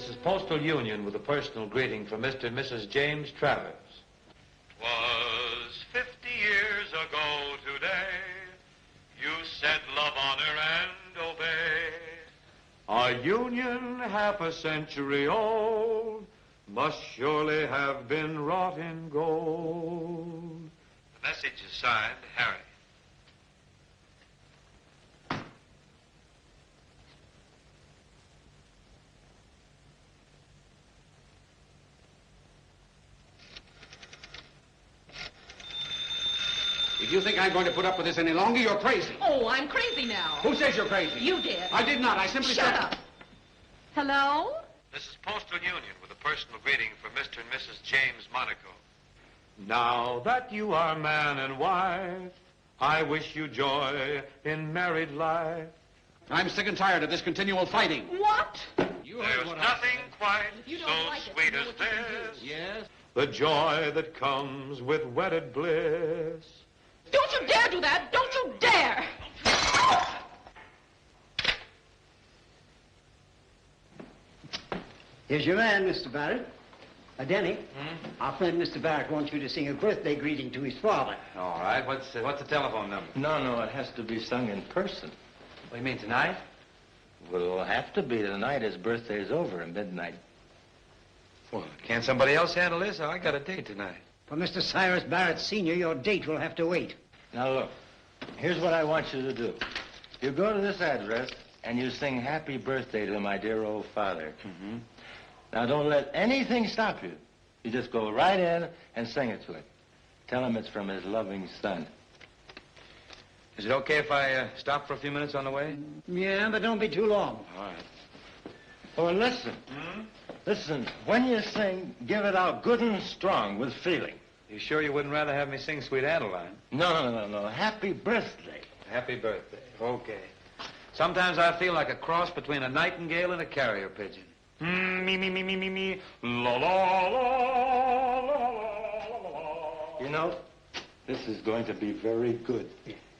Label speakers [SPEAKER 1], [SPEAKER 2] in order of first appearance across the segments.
[SPEAKER 1] This is Postal Union with a personal greeting from Mr. and Mrs. James Travers.
[SPEAKER 2] 'Twas 50 years ago today, you said love, honor, and obey.
[SPEAKER 1] Our union, half a century old, must surely have been wrought in gold.
[SPEAKER 2] The message is signed, Harry.
[SPEAKER 3] If you think I'm going to put up with this any longer, you're crazy.
[SPEAKER 4] Oh, I'm crazy now.
[SPEAKER 3] Who says you're crazy?
[SPEAKER 4] You did.
[SPEAKER 3] I did not. I simply
[SPEAKER 4] Shut
[SPEAKER 3] said...
[SPEAKER 4] up. Hello?
[SPEAKER 2] This is Postal Union with a personal greeting from Mr. and Mrs. James Monaco.
[SPEAKER 1] Now that you are man and wife, I wish you joy in married life.
[SPEAKER 3] I'm sick and tired of this continual fighting.
[SPEAKER 4] What?
[SPEAKER 3] You heard
[SPEAKER 2] There's
[SPEAKER 3] what
[SPEAKER 2] nothing quite
[SPEAKER 4] If you
[SPEAKER 2] so
[SPEAKER 4] don't like it,
[SPEAKER 2] sweet
[SPEAKER 4] you know
[SPEAKER 2] as
[SPEAKER 4] what you can
[SPEAKER 2] this.
[SPEAKER 4] do.
[SPEAKER 3] Yes?
[SPEAKER 1] The joy that comes with wedded bliss.
[SPEAKER 4] Don't you dare do that! Don't you dare!
[SPEAKER 5] Here's your man, Mr. Barrett. Denny, our friend Mr. Barrett wants you to sing a birthday greeting to his father.
[SPEAKER 6] All right. What's the telephone number?
[SPEAKER 7] No, it has to be sung in person.
[SPEAKER 6] What do you mean, tonight?
[SPEAKER 7] Well, it'll have to be tonight. His birthday's over at midnight.
[SPEAKER 6] Well, can't somebody else handle this? I got a date tonight.
[SPEAKER 5] For Mr. Cyrus Barrett Sr., your date will have to wait.
[SPEAKER 7] Now, look, here's what I want you to do. You go to this address, and you sing happy birthday to my dear old father.
[SPEAKER 6] Mm-hmm.
[SPEAKER 7] Now, don't let anything stop you. You just go right in and sing it to him. Tell him it's from his loving son.
[SPEAKER 6] Is it okay if I stop for a few minutes on the way?
[SPEAKER 5] Yeah, but don't be too long.
[SPEAKER 6] All right.
[SPEAKER 7] Oh, and listen. Listen, when you sing, give it out good and strong with feeling.
[SPEAKER 6] You sure you wouldn't rather have me sing Sweet Adeline?
[SPEAKER 7] No. Happy birthday.
[SPEAKER 6] Happy birthday. Okay. Sometimes I feel like a cross between a nightingale and a carrier pigeon. Me, la, la, la, la, la.
[SPEAKER 7] You know, this is going to be very good.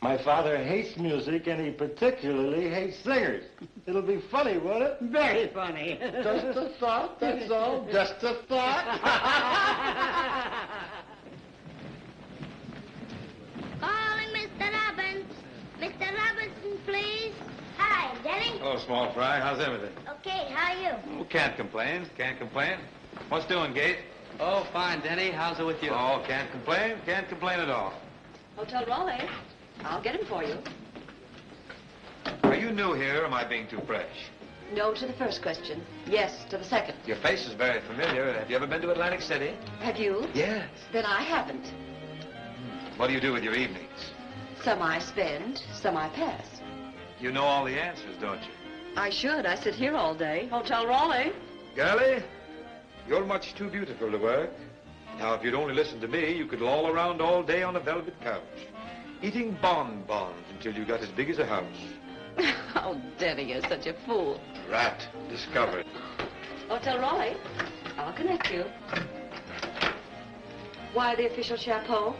[SPEAKER 7] My father hates music, and he particularly hates singers. It'll be funny, won't it?
[SPEAKER 5] Very funny.
[SPEAKER 7] Just a thought, that's all. Just a thought.
[SPEAKER 8] Calling Mr. Robbins. Mr. Robinson, please. Hi, Denny.
[SPEAKER 6] Hello, Small Fry. How's everything?
[SPEAKER 8] Okay, how are you?
[SPEAKER 6] Oh, can't complain. Can't complain. What's doing, Gate?
[SPEAKER 9] Oh, fine, Denny. How's it with you?
[SPEAKER 6] Oh, can't complain. Can't complain at all.
[SPEAKER 4] Hotel Raleigh. I'll get him for you.
[SPEAKER 6] Are you new here, or am I being too fresh?
[SPEAKER 4] No to the first question. Yes to the second.
[SPEAKER 6] Your face is very familiar. Have you ever been to Atlantic City?
[SPEAKER 4] Have you?
[SPEAKER 6] Yes.
[SPEAKER 4] Then I haven't.
[SPEAKER 6] What do you do with your evenings?
[SPEAKER 4] Some I spend, some I pass.
[SPEAKER 6] You know all the answers, don't you?
[SPEAKER 4] I should. I sit here all day. Hotel Raleigh.
[SPEAKER 6] Girlie, you're much too beautiful to work. Now, if you'd only listen to me, you could loll around all day on a velvet couch, eating bonbons until you got as big as a house.
[SPEAKER 4] Oh, Denny, you're such a fool.
[SPEAKER 6] Rat discovered.
[SPEAKER 4] Hotel Raleigh. I'll connect you. Why the official chapeau?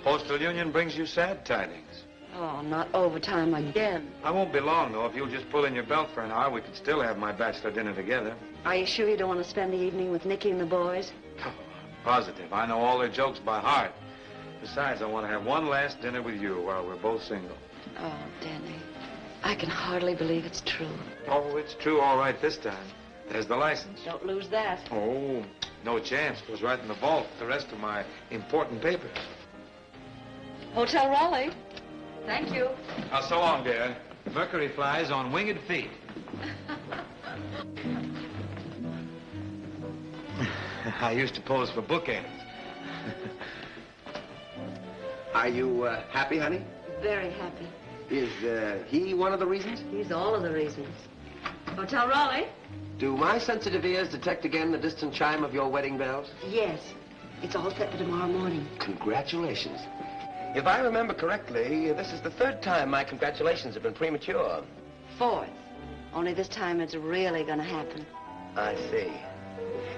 [SPEAKER 6] Postal Union brings you sad tidings.
[SPEAKER 4] Oh, not overtime again.
[SPEAKER 6] I won't be long, though. If you'll just pull in your belt for an hour, we could still have my bachelor dinner together.
[SPEAKER 4] Are you sure you don't want to spend the evening with Nicky and the boys?
[SPEAKER 6] Oh, positive. I know all their jokes by heart. Besides, I want to have one last dinner with you while we're both single.
[SPEAKER 4] Oh, Denny, I can hardly believe it's true.
[SPEAKER 6] Oh, it's true all right this time. There's the license.
[SPEAKER 4] Don't lose that.
[SPEAKER 6] Oh, no chance. Goes right in the vault with the rest of my important papers.
[SPEAKER 4] Hotel Raleigh. Thank you.
[SPEAKER 6] So long, dear. Mercury flies on winged feet. I used to pose for bookends.
[SPEAKER 10] Are you happy, honey?
[SPEAKER 4] Very happy.
[SPEAKER 10] Is he one of the reasons?
[SPEAKER 4] He's all of the reasons. Hotel Raleigh?
[SPEAKER 10] Do my sensitive ears detect again the distant chime of your wedding bells?
[SPEAKER 4] Yes. It's all set for tomorrow morning.
[SPEAKER 10] Congratulations. If I remember correctly, this is the third time my congratulations have been premature.
[SPEAKER 4] Fourth. Only this time it's really going to happen.
[SPEAKER 10] I see.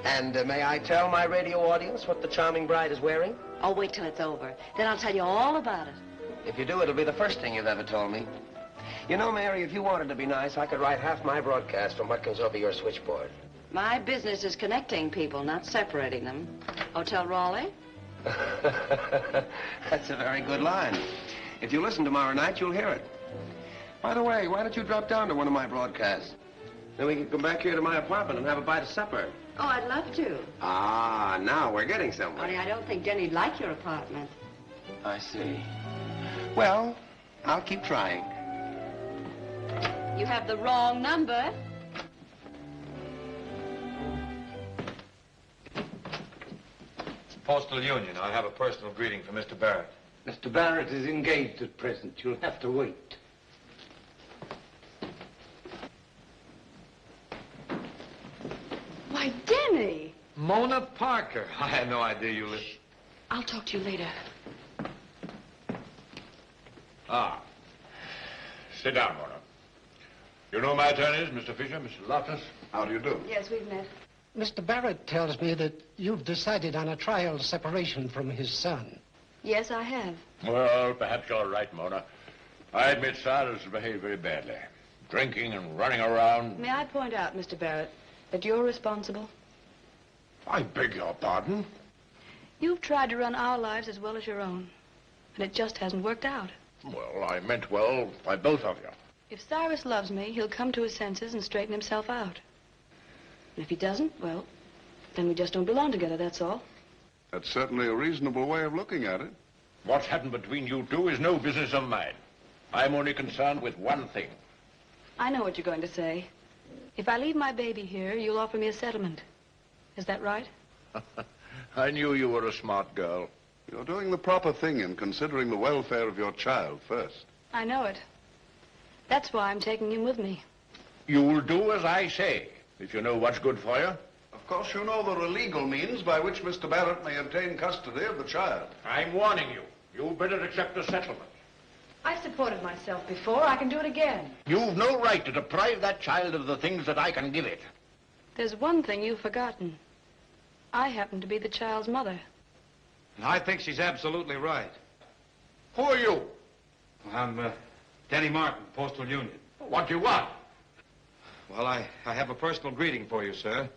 [SPEAKER 10] And may I tell my radio audience what the charming bride is wearing?
[SPEAKER 4] Oh, wait till it's over. Then I'll tell you all about it.
[SPEAKER 10] If you do, it'll be the first thing you've ever told me. You know, Mary, if you wanted to be nice, I could write half my broadcast from what comes over your switchboard.
[SPEAKER 4] My business is connecting people, not separating them. Hotel Raleigh?
[SPEAKER 10] That's a very good line. If you listen tomorrow night, you'll hear it. By the way, why don't you drop down to one of my broadcasts? Then we can come back here to my apartment and have a bite of supper.
[SPEAKER 4] Oh, I'd love to.
[SPEAKER 10] Ah, now we're getting somewhere.
[SPEAKER 4] Only I don't think Denny'd like your apartment.
[SPEAKER 10] I see. Well, I'll keep trying.
[SPEAKER 4] You have the wrong number.
[SPEAKER 6] Postal Union. I have a personal greeting for Mr. Barrett.
[SPEAKER 5] Mr. Barrett is engaged at present. You'll have to wait.
[SPEAKER 4] Why, Denny!
[SPEAKER 6] Mona Parker. I had no idea you lived.
[SPEAKER 4] I'll talk to you later.
[SPEAKER 11] Ah. Sit down, Mona. You know my attorneys, Mr. Fisher, Mr. Loftus. How do you do?
[SPEAKER 4] Yes, we've met.
[SPEAKER 12] Mr. Barrett tells me that you've decided on a trial separation from his son.
[SPEAKER 4] Yes, I have.
[SPEAKER 11] Well, perhaps you're right, Mona. I admit Cyrus has behaved very badly. Drinking and running around.
[SPEAKER 4] May I point out, Mr. Barrett, that you're responsible?
[SPEAKER 11] I beg your pardon?
[SPEAKER 4] You've tried to run our lives as well as your own, and it just hasn't worked out.
[SPEAKER 11] Well, I meant well by both of you.
[SPEAKER 4] If Cyrus loves me, he'll come to his senses and straighten himself out. And if he doesn't, well, then we just don't belong together, that's all.
[SPEAKER 13] That's certainly a reasonable way of looking at it.
[SPEAKER 11] What's happened between you two is no business of mine. I'm only concerned with one thing.
[SPEAKER 4] I know what you're going to say. If I leave my baby here, you'll offer me a settlement. Is that right?
[SPEAKER 11] I knew you were a smart girl.
[SPEAKER 13] You're doing the proper thing in considering the welfare of your child first.
[SPEAKER 4] I know it. That's why I'm taking him with me.
[SPEAKER 11] You'll do as I say, if you know what's good for you.
[SPEAKER 13] Of course, you know there are legal means by which Mr. Barrett may obtain custody of the child.
[SPEAKER 11] I'm warning you. You better accept the settlement.
[SPEAKER 4] I've supported myself before. I can do it again.
[SPEAKER 11] You've no right to deprive that child of the things that I can give it.
[SPEAKER 4] There's one thing you've forgotten. I happen to be the child's mother.
[SPEAKER 6] And I think she's absolutely right.
[SPEAKER 11] Who are you?
[SPEAKER 6] I'm Denny Martin, Postal Union.
[SPEAKER 11] What do you want?
[SPEAKER 6] Well, I have a personal greeting for you, sir.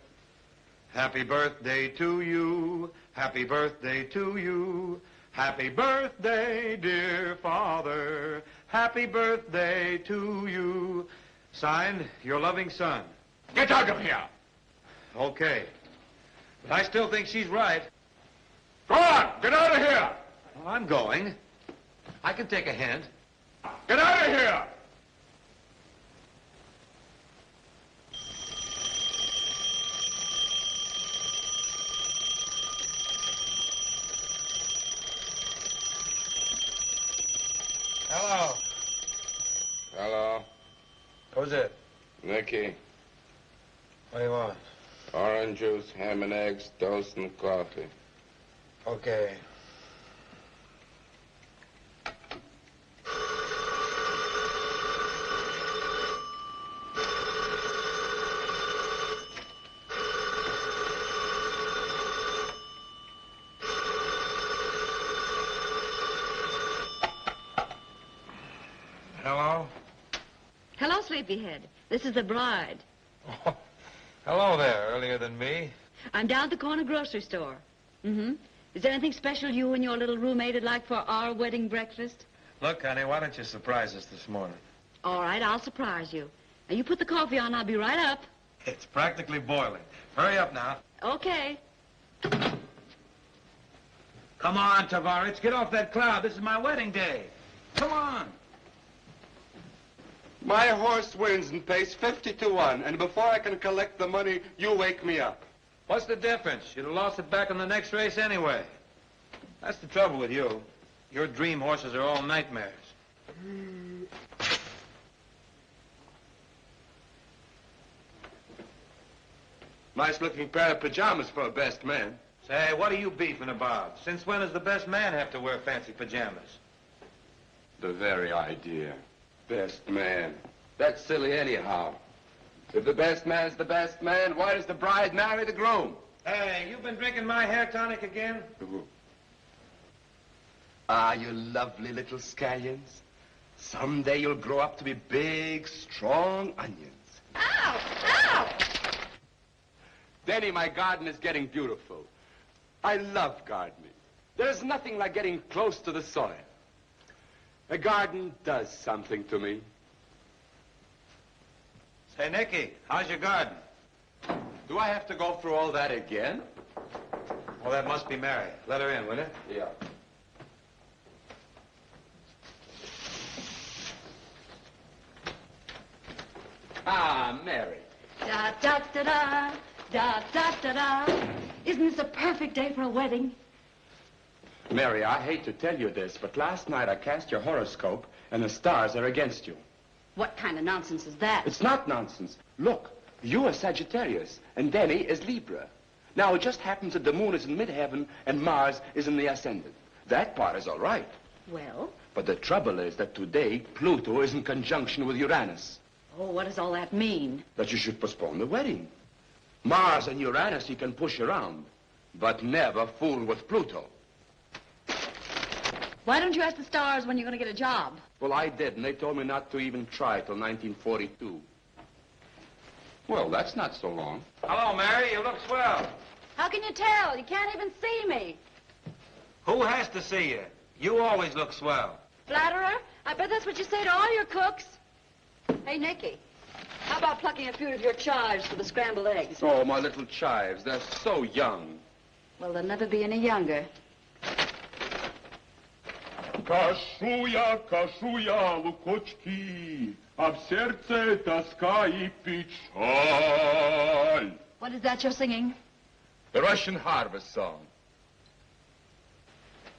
[SPEAKER 6] Happy birthday to you. Happy birthday to you. Happy birthday, dear father. Happy birthday to you. Signed, your loving son.
[SPEAKER 11] Get out of here.
[SPEAKER 6] Okay. But I still think she's right.
[SPEAKER 11] Go on, get out of here.
[SPEAKER 6] Well, I'm going. I can take a hint.
[SPEAKER 11] Get out of here.
[SPEAKER 6] Hello.
[SPEAKER 14] Hello.
[SPEAKER 6] Who's it?
[SPEAKER 14] Nicky.
[SPEAKER 6] What do you want?
[SPEAKER 14] Orange juice, ham and eggs, toast and coffee.
[SPEAKER 6] Okay. Hello?
[SPEAKER 4] Hello, Sleepyhead. This is the bride.
[SPEAKER 6] Oh, hello there, earlier than me.
[SPEAKER 4] I'm down at the corner grocery store. Mm-hmm. Is there anything special you and your little roommate would like for our wedding breakfast?
[SPEAKER 6] Look, honey, why don't you surprise us this morning?
[SPEAKER 4] All right, I'll surprise you. Now, you put the coffee on, I'll be right up.
[SPEAKER 6] It's practically boiling. Hurry up now.
[SPEAKER 4] Okay.
[SPEAKER 6] Come on, Tavares, get off that cloud. This is my wedding day. Come on.
[SPEAKER 15] My horse wins and pays 50 to 1, and before I can collect the money, you wake me up.
[SPEAKER 6] What's the difference? You'd have lost it back in the next race anyway. That's the trouble with you. Your dream horses are all nightmares.
[SPEAKER 15] Nice-looking pair of pajamas for a best man.
[SPEAKER 6] Say, what are you beefing about? Since when does the best man have to wear fancy pajamas?
[SPEAKER 14] The very idea. Best man. That's silly anyhow. If the best man's the best man, why does the bride marry the groom?
[SPEAKER 6] Hey, you been drinking my hair tonic again?
[SPEAKER 10] Ah, you lovely little scallions. Someday you'll grow up to be big, strong onions.
[SPEAKER 4] Ow! Ow!
[SPEAKER 14] Denny, my garden is getting beautiful. I love gardening. There's nothing like getting close to the soil. A garden does something to me.
[SPEAKER 6] Say, Nicky, how's your garden?
[SPEAKER 14] Do I have to go through all that again?
[SPEAKER 6] Well, that must be Mary. Let her in, will you?
[SPEAKER 14] Yeah. Ah, Mary.
[SPEAKER 4] Da da da da, da da da da. Isn't this a perfect day for a wedding?
[SPEAKER 14] Mary, I hate to tell you this, but last night I cast your horoscope, and the stars are against you.
[SPEAKER 4] What kind of nonsense is that?
[SPEAKER 14] It's not nonsense. Look, you are Sagittarius, and Denny is Libra. Now, it just happens that the moon is in midheaven, and Mars is in the ascendant. That part is all right.
[SPEAKER 4] Well?
[SPEAKER 14] But the trouble is that today, Pluto is in conjunction with Uranus.
[SPEAKER 4] Oh, what does all that mean?
[SPEAKER 14] That you should postpone the wedding. Mars and Uranus you can push around, but never fool with Pluto.
[SPEAKER 4] Why don't you ask the stars when you're going to get a job?
[SPEAKER 14] Well, I did, and they told me not to even try till 1942. Well, that's not so long.
[SPEAKER 6] Hello, Mary. You look swell.
[SPEAKER 4] How can you tell? You can't even see me.
[SPEAKER 6] Who has to see you? You always look swell.
[SPEAKER 4] Flatterer? I bet that's what you say to all your cooks. Hey, Nicky, how about plucking a few of your chives for the scrambled eggs?
[SPEAKER 14] Oh, my little chives. They're so young.
[SPEAKER 4] Well, they'll never be any younger.
[SPEAKER 16] Кашуя, кашуя, лукочки, а в сердце тоска и печаль.
[SPEAKER 4] What is that you're singing?
[SPEAKER 14] The Russian harvest song.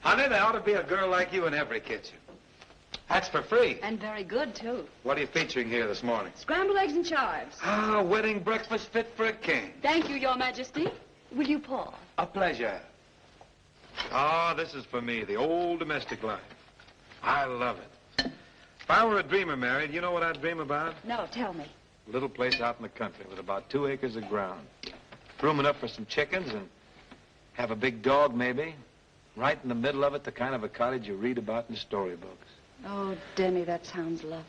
[SPEAKER 6] Honey, there ought to be a girl like you in every kitchen. That's for free.
[SPEAKER 4] And very good, too.
[SPEAKER 6] What are you featuring here this morning?
[SPEAKER 4] Scrambled eggs and chives.
[SPEAKER 6] Ah, wedding breakfast fit for a king.
[SPEAKER 4] Thank you, Your Majesty. Will you pour?
[SPEAKER 6] A pleasure. Ah, this is for me, the old domestic life. I love it. If I were a dreamer, Mary, do you know what I'd dream about?
[SPEAKER 4] No, tell me.
[SPEAKER 6] A little place out in the country with about 2 acres of ground. Room enough for some chickens and have a big dog, maybe. Right in the middle of it, the kind of a cottage you read about in storybooks.
[SPEAKER 4] Oh, Denny, that sounds lovely.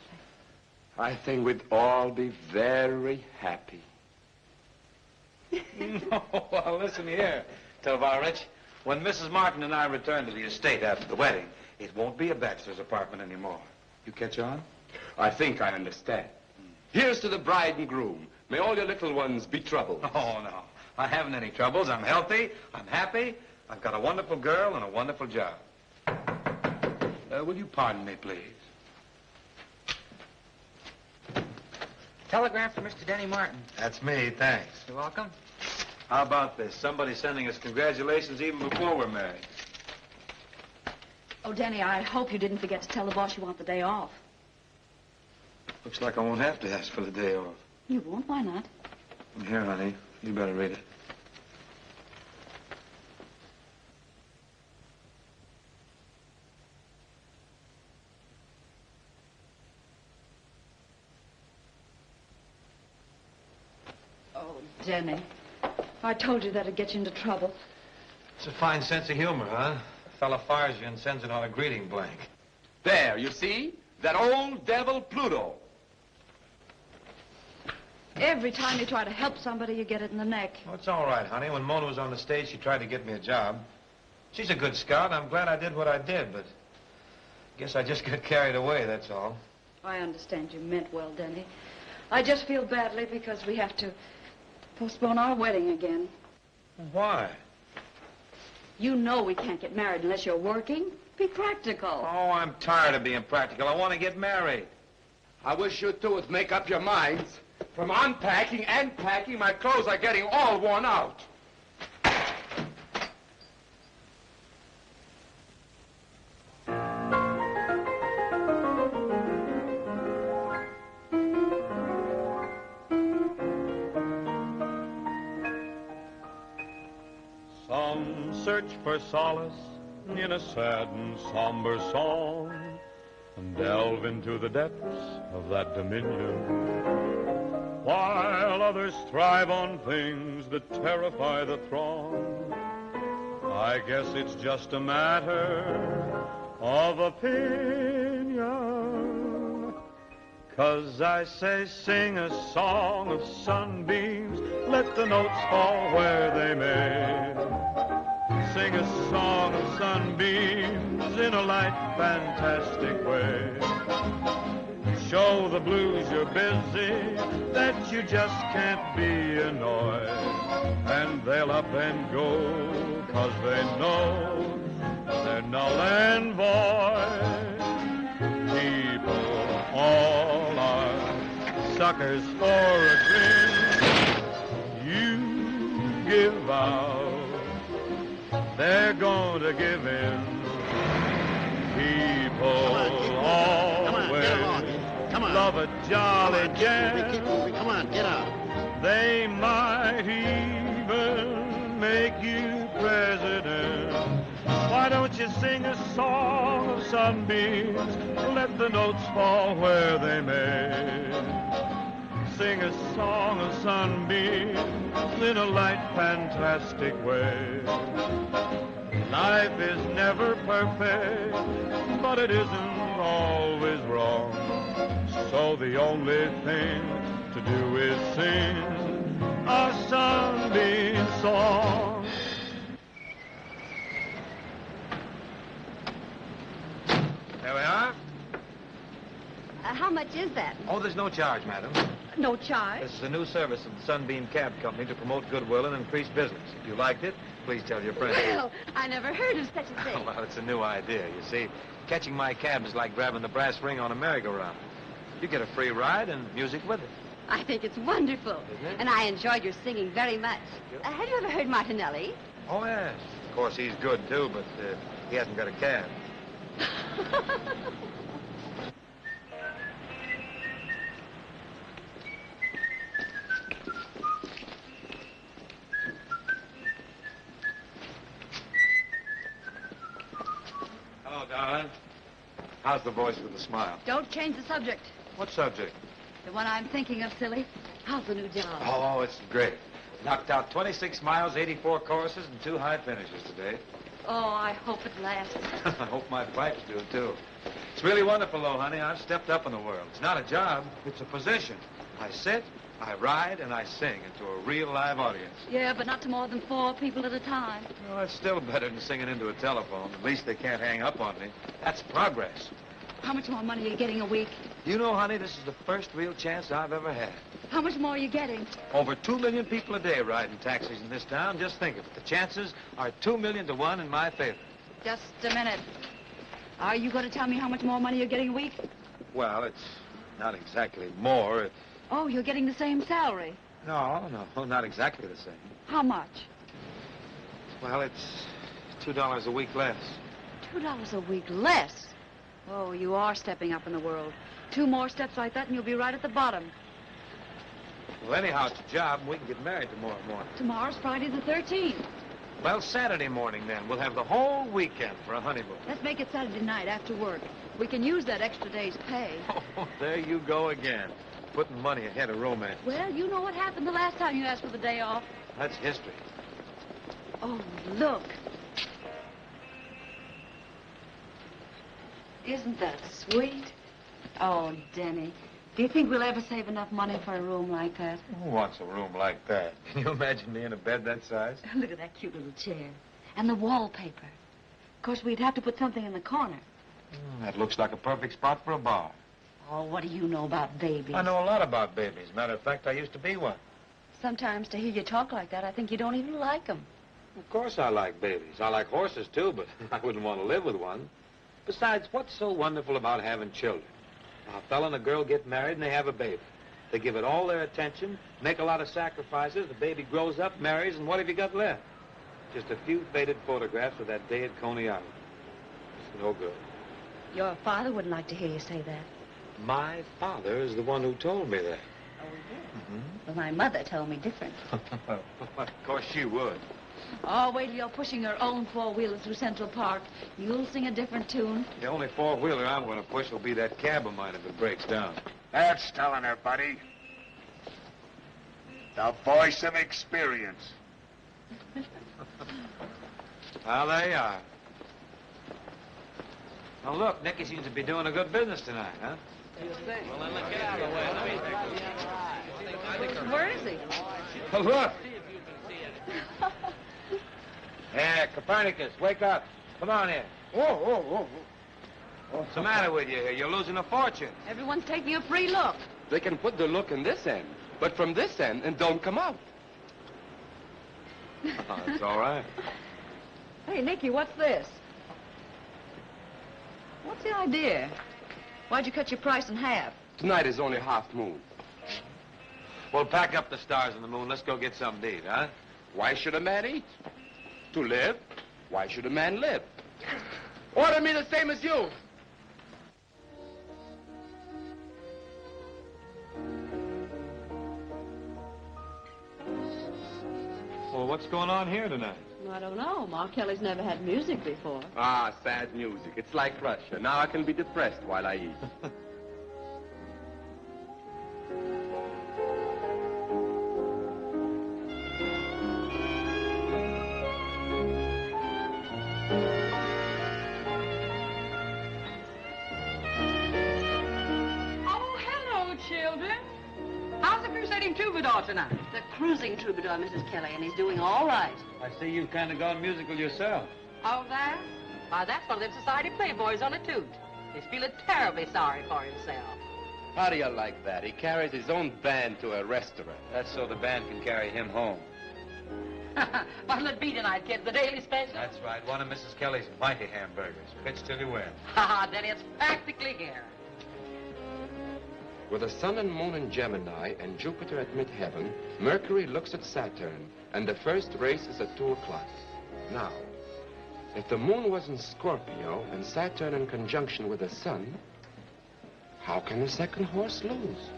[SPEAKER 14] I think we'd all be very happy.
[SPEAKER 6] No, well, listen here, Tovarich. When Mrs. Martin and I return to the estate after the wedding, it won't be a bachelor's apartment anymore. You catch on?
[SPEAKER 14] I think I understand. Here's to the bride and groom. May all your little ones be troubled.
[SPEAKER 6] Oh, no. I haven't any troubles. I'm healthy. I'm happy. I've got a wonderful girl and a wonderful job. Will you pardon me, please?
[SPEAKER 9] Telegram for Mr. Denny Martin.
[SPEAKER 6] That's me, thanks.
[SPEAKER 9] You're welcome.
[SPEAKER 6] How about this? Somebody sending us congratulations even before we're married.
[SPEAKER 4] Oh, Denny, I hope you didn't forget to tell the boss you want the day off.
[SPEAKER 6] Looks like I won't have to ask for the day off.
[SPEAKER 4] You won't? Why not?
[SPEAKER 6] Here, honey. You better read it.
[SPEAKER 4] Oh, Denny. I told you that'd get you into trouble.
[SPEAKER 6] It's a fine sense of humor, huh? A fella fires you and sends it on a greeting blank.
[SPEAKER 14] There, you see? That old devil Pluto.
[SPEAKER 4] Every time you try to help somebody, you get it in the neck.
[SPEAKER 6] Oh, it's all right, honey. When Mona was on the stage, she tried to get me a job. She's a good scout. I'm glad I did what I did, but I guess I just got carried away, that's all.
[SPEAKER 4] I understand you meant well, Denny. I just feel badly because we have to postpone our wedding again.
[SPEAKER 6] Why?
[SPEAKER 4] You know we can't get married unless you're working. Be practical.
[SPEAKER 6] Oh, I'm tired of being practical. I want to get married.
[SPEAKER 14] I wish you two would make up your minds. From unpacking and packing, my clothes are getting all worn out.
[SPEAKER 16] Some search for solace in a sad and somber song and delve into the depths of that dominion, while others thrive on things that terrify the throng. I guess it's just a matter of opinion. 'Cause I say sing a song of sunbeams, let the notes fall where they may. Sing a song of sunbeams in a light, fantastic way. Show the blues you're busy, that you just can't be annoyed. And they'll up and go, 'cause they know they're null and void. People all are suckers for a grin. You give out, they're going to give in. People always love a jolly jam.
[SPEAKER 5] Come on, get out.
[SPEAKER 16] They might even make you president. Why don't you sing a song of sunbeams? Let the notes fall where they may. Sing a song of sunbeams in a light, fantastic way. Life is never perfect, but it isn't always wrong. So the only thing to do is sing a sunbeam song.
[SPEAKER 6] There we are.
[SPEAKER 17] How much is that?
[SPEAKER 6] Oh, there's no charge, madam.
[SPEAKER 17] No charge?
[SPEAKER 6] This is a new service of the Sunbeam Cab Company to promote goodwill and increase business. If you liked it, please tell your friends.
[SPEAKER 17] Well, I never heard of such a thing.
[SPEAKER 6] Well, it's a new idea. You see, catching my cab is like grabbing the brass ring on a merry-go-round. You get a free ride and music with it.
[SPEAKER 17] I think it's wonderful.
[SPEAKER 6] Isn't it?
[SPEAKER 17] And I enjoyed your singing very much. Have you ever heard Martinelli?
[SPEAKER 6] Oh, yes. Of course, he's good, too, but he hasn't got a cab. Hello, darling. How's the voice with the smile?
[SPEAKER 17] Don't change the subject.
[SPEAKER 6] What subject?
[SPEAKER 17] The one I'm thinking of, silly. How's the new job?
[SPEAKER 6] Oh, it's great. Knocked out 26 miles, 84 courses, and 2 high finishes today.
[SPEAKER 17] Oh, I hope it lasts.
[SPEAKER 6] I hope my pipes do, too. It's really wonderful, though, honey. I've stepped up in the world. It's not a job. It's a position. I sit, I ride, and I sing into a real live audience.
[SPEAKER 17] Yeah, but not to more than 4 people at a time.
[SPEAKER 6] Well, that's still better than singing into a telephone. At least they can't hang up on me. That's progress.
[SPEAKER 17] How much more money are you getting a week?
[SPEAKER 6] You know, honey, this is the first real chance I've ever had.
[SPEAKER 17] How much more are you getting?
[SPEAKER 6] Over 2 million people a day riding taxis in this town. Just think of it. The chances are 2 million to 1 in my favor.
[SPEAKER 17] Just a minute. Are you going to tell me how much more money you're getting a week?
[SPEAKER 6] Well, it's not exactly more. It's...
[SPEAKER 17] Oh, you're getting the same salary.
[SPEAKER 6] No, not exactly the same.
[SPEAKER 17] How much?
[SPEAKER 6] Well, it's $2 a week less.
[SPEAKER 17] $2 a week less? Oh, you are stepping up in the world. 2 more steps like that and you'll be right at the bottom.
[SPEAKER 6] Well, anyhow, it's a job and we can get married tomorrow morning.
[SPEAKER 17] Tomorrow's Friday the 13th.
[SPEAKER 6] Well, Saturday morning, then. We'll have the whole weekend for a honeymoon.
[SPEAKER 17] Let's make it Saturday night after work. We can use that extra day's pay.
[SPEAKER 6] Oh, there you go again. Putting money ahead of romance.
[SPEAKER 17] Well, you know what happened the last time you asked for the day off.
[SPEAKER 6] That's history.
[SPEAKER 17] Oh, look. Isn't that sweet? Oh, Denny, do you think we'll ever save enough money for a room like that?
[SPEAKER 6] Who wants a room like that? Can you imagine me in a bed that size?
[SPEAKER 17] Look at that cute little chair. And the wallpaper. Of course, we'd have to put something in the corner.
[SPEAKER 6] That looks like a perfect spot for a bar.
[SPEAKER 17] Oh, what do you know about babies?
[SPEAKER 6] I know a lot about babies. Matter of fact, I used to be one.
[SPEAKER 17] Sometimes to hear you talk like that, I think you don't even like them.
[SPEAKER 6] Of course I like babies. I like horses, too, but I wouldn't want to live with one. Besides, what's so wonderful about having children? A fella and a girl get married and they have a baby. They give it all their attention, make a lot of sacrifices, the baby grows up, marries, and what have you got left? Just a few faded photographs of that day at Coney Island. It's no good.
[SPEAKER 17] Your father wouldn't like to hear you say that.
[SPEAKER 6] My father is the one who told me that.
[SPEAKER 17] Oh, he did? Well, my mother told me different.
[SPEAKER 6] Of course she would.
[SPEAKER 17] Oh, wait till you're pushing your own 4-wheeler through Central Park. You'll sing a different tune.
[SPEAKER 6] The only 4-wheeler I'm going to push will be that cab of mine if it breaks down.
[SPEAKER 18] That's telling her, buddy. The voice of experience.
[SPEAKER 6] Well, there you are. Now, look, Nicky seems to be doing a good business tonight, huh?
[SPEAKER 9] Well, then let's get out of the way.
[SPEAKER 17] Where is he?
[SPEAKER 6] Oh, look. Hey, Copernicus, wake up. Come on in. What's the matter with you here? You're losing a fortune.
[SPEAKER 17] Everyone's taking a free look.
[SPEAKER 14] They can put the look in this end, but from this end and don't come out.
[SPEAKER 6] Oh, it's all right.
[SPEAKER 17] Hey, Nicky, what's this? What's the idea? Why'd you cut your price in half?
[SPEAKER 14] Tonight is only half moon.
[SPEAKER 6] Well, pack up the stars and the moon. Let's go get something to eat, huh?
[SPEAKER 14] Why should a man eat? To live. Why should a man live? Order me the same as you.
[SPEAKER 6] Well, what's going on here tonight?
[SPEAKER 17] I don't know. Ma Kelly's never had music before.
[SPEAKER 14] Ah, sad music. It's like Russia. Now I can be depressed while I eat.
[SPEAKER 19] Oh, hello, children. How's the crusading troubadour tonight?
[SPEAKER 4] The cruising troubadour, Mrs. Kelly, and he's doing all right.
[SPEAKER 6] I see you've kind of gone musical yourself.
[SPEAKER 19] Oh, that? Why, that's one of them society playboys on a toot. He's feeling terribly sorry for himself.
[SPEAKER 14] How do you like that? He carries his own band to a restaurant.
[SPEAKER 6] That's so the band can carry him home.
[SPEAKER 19] What'll it be tonight, kid? The daily special?
[SPEAKER 6] That's right. One of Mrs. Kelly's mighty hamburgers. Pitch till you win.
[SPEAKER 19] Ha, Denny, it's practically here.
[SPEAKER 14] With the sun and moon in Gemini and Jupiter at midheaven, Mercury looks at Saturn, and the first race is at 2 o'clock. Now, if the moon was in Scorpio and Saturn in conjunction with the sun, how can the second horse lose?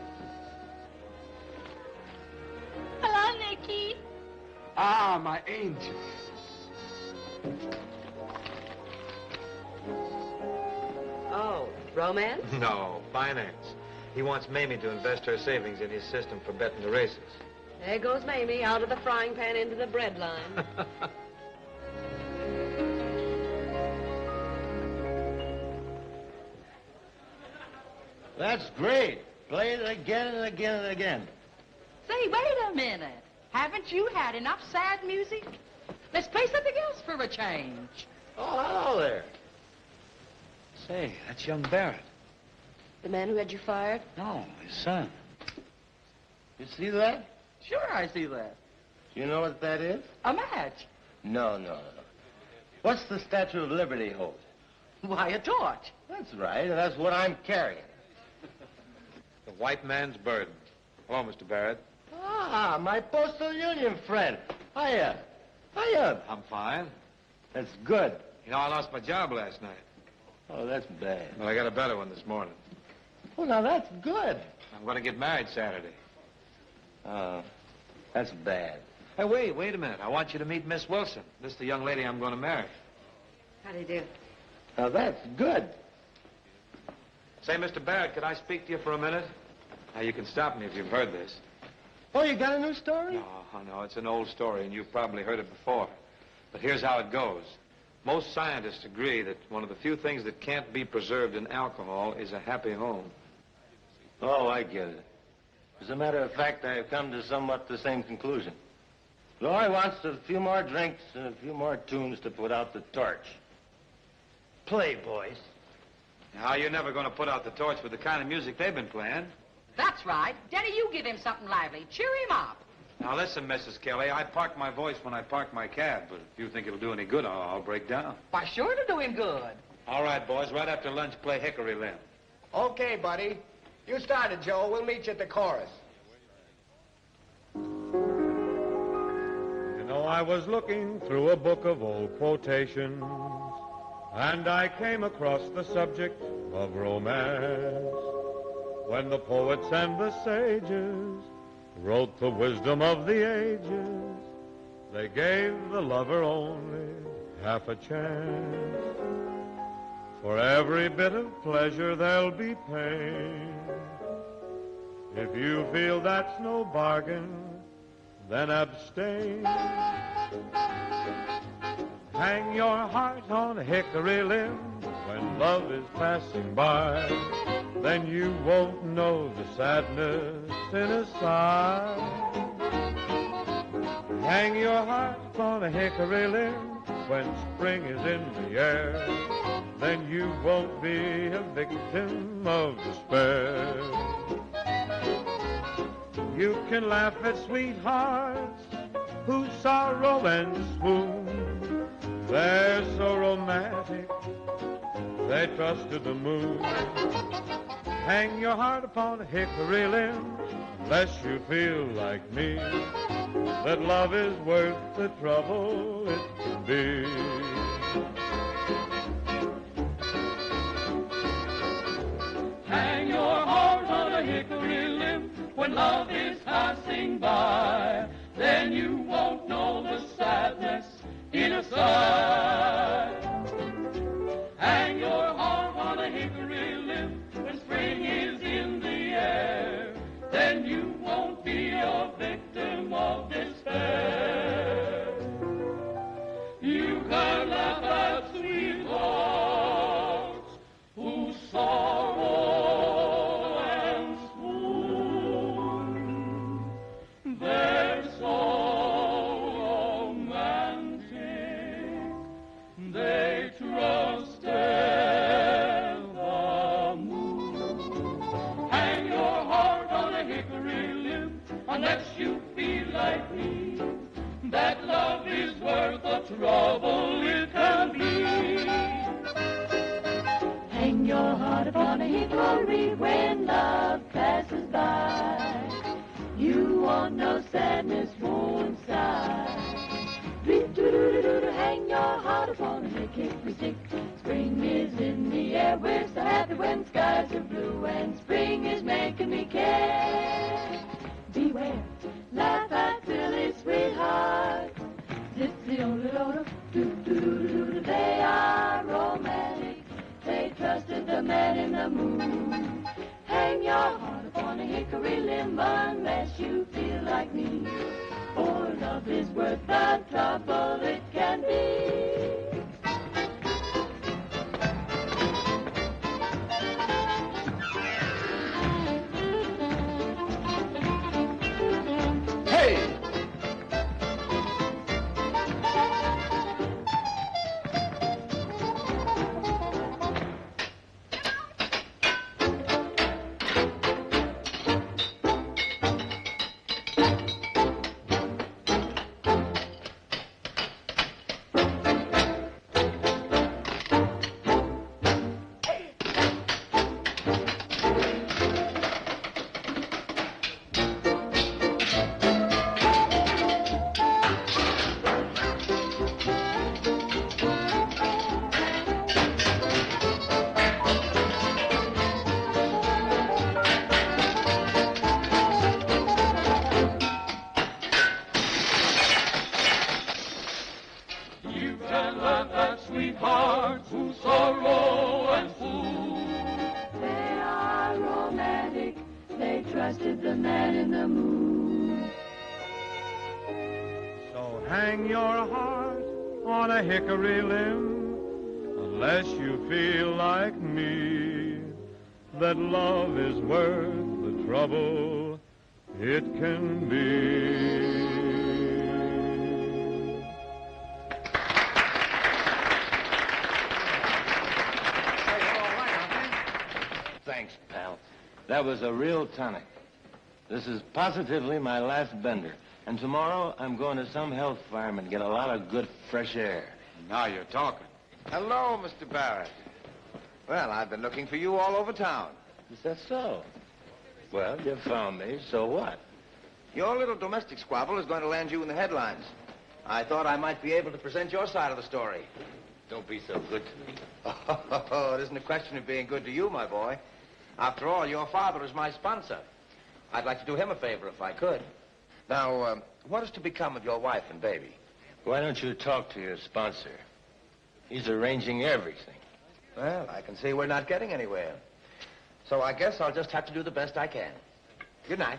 [SPEAKER 8] Hello, Nicky.
[SPEAKER 14] Ah, my angel.
[SPEAKER 19] Oh, romance?
[SPEAKER 6] No, finance. He wants Mamie to invest her savings in his system for betting the races.
[SPEAKER 19] There goes Mamie, out of the frying pan into the bread line.
[SPEAKER 7] That's great. Play it again and again and again.
[SPEAKER 19] Say, wait a minute. Haven't you had enough sad music? Let's play something else for a change.
[SPEAKER 7] Oh, hello there.
[SPEAKER 6] Say, that's young Barrett.
[SPEAKER 4] The man who had you fired?
[SPEAKER 6] No, his son.
[SPEAKER 7] You see that?
[SPEAKER 19] Sure, I see that.
[SPEAKER 7] You know what that is?
[SPEAKER 19] A match.
[SPEAKER 7] No. What's the Statue of Liberty hold?
[SPEAKER 19] Why, a torch.
[SPEAKER 7] That's right, and that's what I'm carrying.
[SPEAKER 6] The white man's burden. Hello, Mr. Barrett.
[SPEAKER 7] Ah, my Postal Union friend. Hiya. Hiya.
[SPEAKER 6] I'm fine.
[SPEAKER 7] That's good.
[SPEAKER 6] You know, I lost my job last night.
[SPEAKER 7] Oh, that's bad.
[SPEAKER 6] Well, I got a better one this morning.
[SPEAKER 7] Oh, now that's good.
[SPEAKER 6] I'm going to get married Saturday.
[SPEAKER 7] Oh, that's bad.
[SPEAKER 6] Hey, wait a minute. I want you to meet Miss Wilson. This is the young lady I'm going to marry.
[SPEAKER 19] How do you do?
[SPEAKER 7] Now that's good.
[SPEAKER 6] Say, Mr. Barrett, could I speak to you for a minute? Now, you can stop me if you've heard this.
[SPEAKER 7] Oh, you got a new story?
[SPEAKER 6] No, it's an old story, and you've probably heard it before. But here's how it goes. Most scientists agree that one of the few things that can't be preserved in alcohol is a happy home.
[SPEAKER 7] Oh, I get it. As a matter of fact, I've come to somewhat the same conclusion. Roy wants a few more drinks and a few more tunes to put out the torch. Play, boys.
[SPEAKER 6] Now, you're never going to put out the torch with the kind of music they've been playing.
[SPEAKER 19] That's right. Denny, you give him something lively. Cheer him up.
[SPEAKER 6] Now, listen, Mrs. Kelly, I park my voice when I park my cab, but if you think it'll do any good, I'll break down.
[SPEAKER 19] Why, sure to do him good.
[SPEAKER 6] All right, boys, right after lunch, play Hickory Limb.
[SPEAKER 20] Okay, buddy. You started, Joe. We'll meet you at the chorus.
[SPEAKER 16] You know, I was looking through a book of old quotations, and I came across the subject of romance. When the poets and the sages wrote the wisdom of the ages, they gave the lover only half a chance. For every bit of pleasure there'll be pain. If you feel that's no bargain, then abstain. Hang your heart on a hickory limb, when love is passing by, then you won't know the sadness in a sigh. Hang your heart upon a hickory limb when spring is in the air, then you won't be a victim of despair. You can laugh at sweethearts whose sorrow and swoon, they're so romantic, they trusted the moon. Hang your heart upon a hickory limb, lest you feel like me, that love is worth the trouble it can be.
[SPEAKER 21] Hang your heart on a hickory limb when love is passing by, then you won't know the sadness in a sigh. Hang your heart on a hickory limb when spring is in the air, then you won't be a victim of despair. You can laugh at sweethearts whose sorrow and swoon, they're so romantic, they trusted the moon. Hang your heart on a hickory limb unless you feel like me, that love is worth the trouble it can be.
[SPEAKER 8] Hang your heart upon a hickory when love passes by. You want no sadness, won't sigh. Hang your heart upon a hickory stick. Spring is in the air, we're so happy when skies are blue, and spring is making me care. Beware, laugh at silly sweethearts. They are romantic, they trusted the man in the moon. Hang your heart upon a hickory limb unless you feel like me, for love is worth the trouble it can be.
[SPEAKER 10] Hey!
[SPEAKER 21] Sweethearts whose sorrow and swoon,
[SPEAKER 8] they are romantic, they trusted the man in the moon.
[SPEAKER 16] So hang your heart on a hickory limb, unless you feel like me, that love is worth the trouble it can be.
[SPEAKER 7] Thanks, pal. That was a real tonic. This is positively my last bender. And tomorrow, I'm going to some health farm and get a lot of good fresh air.
[SPEAKER 6] Now you're talking.
[SPEAKER 10] Hello, Mr. Barrett. Well, I've been looking for you all over town.
[SPEAKER 7] Is that so? Well, you found me, so what?
[SPEAKER 10] Your little domestic squabble is going to land you in the headlines. I thought I might be able to present your side of the story.
[SPEAKER 7] Don't be so good to me.
[SPEAKER 10] Oh, it isn't a question of being good to you, my boy. After all, your father is my sponsor. I'd like to do him a favor if I could. Now, what is to become of your wife and baby?
[SPEAKER 7] Why don't you talk to your sponsor? He's arranging everything.
[SPEAKER 10] Well, I can see we're not getting anywhere. So I guess I'll just have to do the best I can. Good night.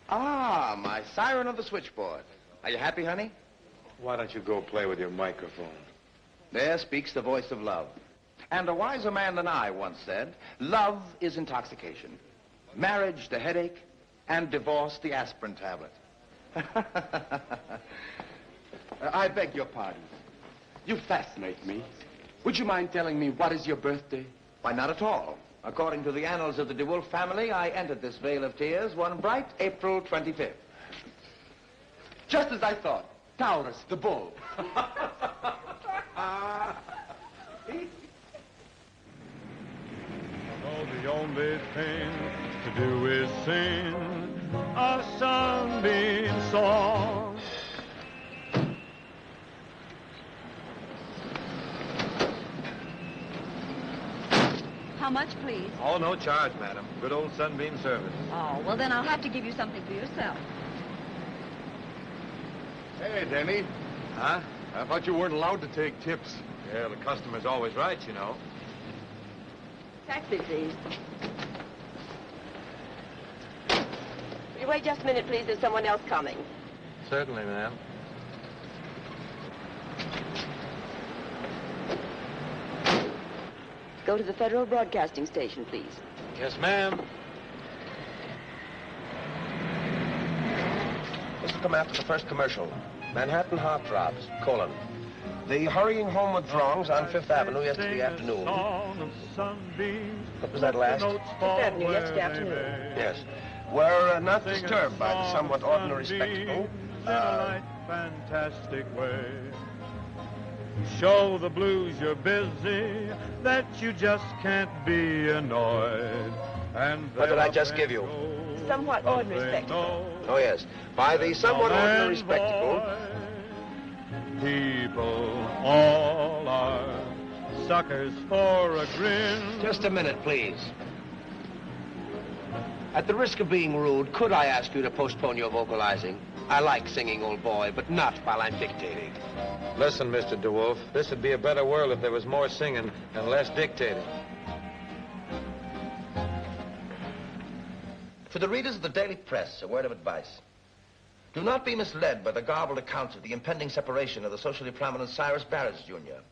[SPEAKER 10] Ah, my siren of the switchboard. Are you happy, honey?
[SPEAKER 6] Why don't you go play with your microphone?
[SPEAKER 10] There speaks the voice of love. And a wiser man than I once said, love is intoxication. Marriage, the headache, and divorce, the aspirin tablet.
[SPEAKER 14] I beg your pardon. You fascinate me. Would you mind telling me what is your birthday?
[SPEAKER 10] Why, not at all. According to the annals of the DeWolf family, I entered this vale of tears one bright April 25th.
[SPEAKER 14] Just as I thought. Taurus, the bull.
[SPEAKER 16] The only thing to do is sing a sunbeam song.
[SPEAKER 17] How much, please?
[SPEAKER 6] Oh, no charge, madam. Good old Sunbeam service.
[SPEAKER 17] Oh, well, then I'll have to give you something for yourself.
[SPEAKER 11] Hey, Denny.
[SPEAKER 6] Huh?
[SPEAKER 11] I thought you weren't allowed to take tips.
[SPEAKER 6] Yeah, the customer's always right, you know.
[SPEAKER 2] Taxi, please. Will you wait just a minute, please? There's someone else coming.
[SPEAKER 6] Certainly, ma'am.
[SPEAKER 2] Go to the Federal Broadcasting Station, please.
[SPEAKER 6] Yes, ma'am.
[SPEAKER 10] This will come after the first commercial. Manhattan Heartthrobs, : The hurrying homeward throngs on Fifth Avenue yesterday afternoon. What was that last?
[SPEAKER 2] Fifth Avenue yesterday afternoon.
[SPEAKER 10] Yes. Were not disturbed by the somewhat ordinary spectacle.
[SPEAKER 16] Fantastic way. Show the blues you're busy, that you just can't be annoyed. And
[SPEAKER 10] What did I just give you?
[SPEAKER 2] Somewhat ordinary spectacle.
[SPEAKER 10] Oh, yes. By the somewhat ordinary spectacle.
[SPEAKER 16] People all are suckers for a grin.
[SPEAKER 10] Just a minute, please. At the risk of being rude, could I ask you to postpone your vocalizing? I like singing, old boy, but not while I'm dictating.
[SPEAKER 6] Listen, Mr. DeWolf, this would be a better world if there was more singing and less dictating.
[SPEAKER 10] For the readers of the Daily Press, a word of advice. Do not be misled by the garbled accounts of the impending separation of the socially prominent Cyrus Barrett, Jr.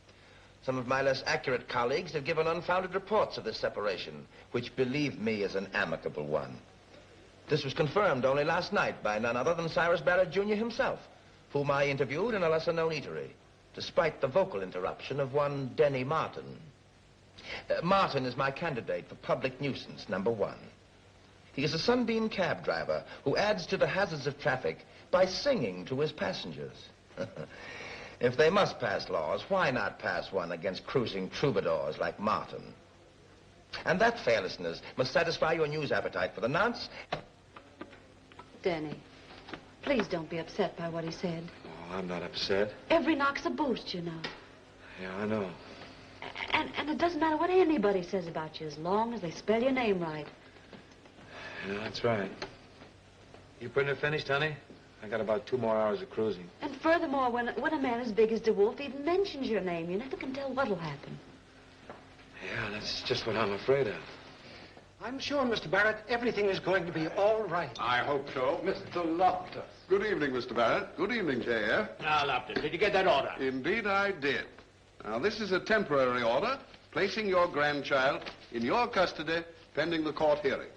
[SPEAKER 10] Some of my less accurate colleagues have given unfounded reports of this separation, which, believe me, is an amicable one. This was confirmed only last night by none other than Cyrus Barrett, Jr. himself, whom I interviewed in a lesser-known eatery, despite the vocal interruption of one Denny Martin. Martin is my candidate for public nuisance, #1. He is a Sunbeam cab driver who adds to the hazards of traffic by singing to his passengers. If they must pass laws, why not pass one against cruising troubadours like Martin? And that, fair listeners, must satisfy your news appetite for the nonce.
[SPEAKER 4] Denny, please don't be upset by what he said.
[SPEAKER 6] Oh, I'm not upset.
[SPEAKER 4] Every knock's a boost, you know.
[SPEAKER 6] Yeah, I know.
[SPEAKER 4] And it doesn't matter what anybody says about you as long as they spell your name right.
[SPEAKER 6] Yeah, that's right. You pretty near finished, honey? I got about 2 more hours of cruising.
[SPEAKER 4] And furthermore, when a man as big as DeWolf even mentions your name, you never can tell what'll happen.
[SPEAKER 6] Yeah, that's just what I'm afraid of.
[SPEAKER 12] I'm sure, Mr. Barrett, everything is going to be all right.
[SPEAKER 3] I hope so. Mr. Loftus.
[SPEAKER 13] Good evening, Mr. Barrett. Good evening, J.F.
[SPEAKER 3] Now, Loftus, did you get that order?
[SPEAKER 13] Indeed I did. Now, this is a temporary order placing your grandchild in your custody pending the court hearing.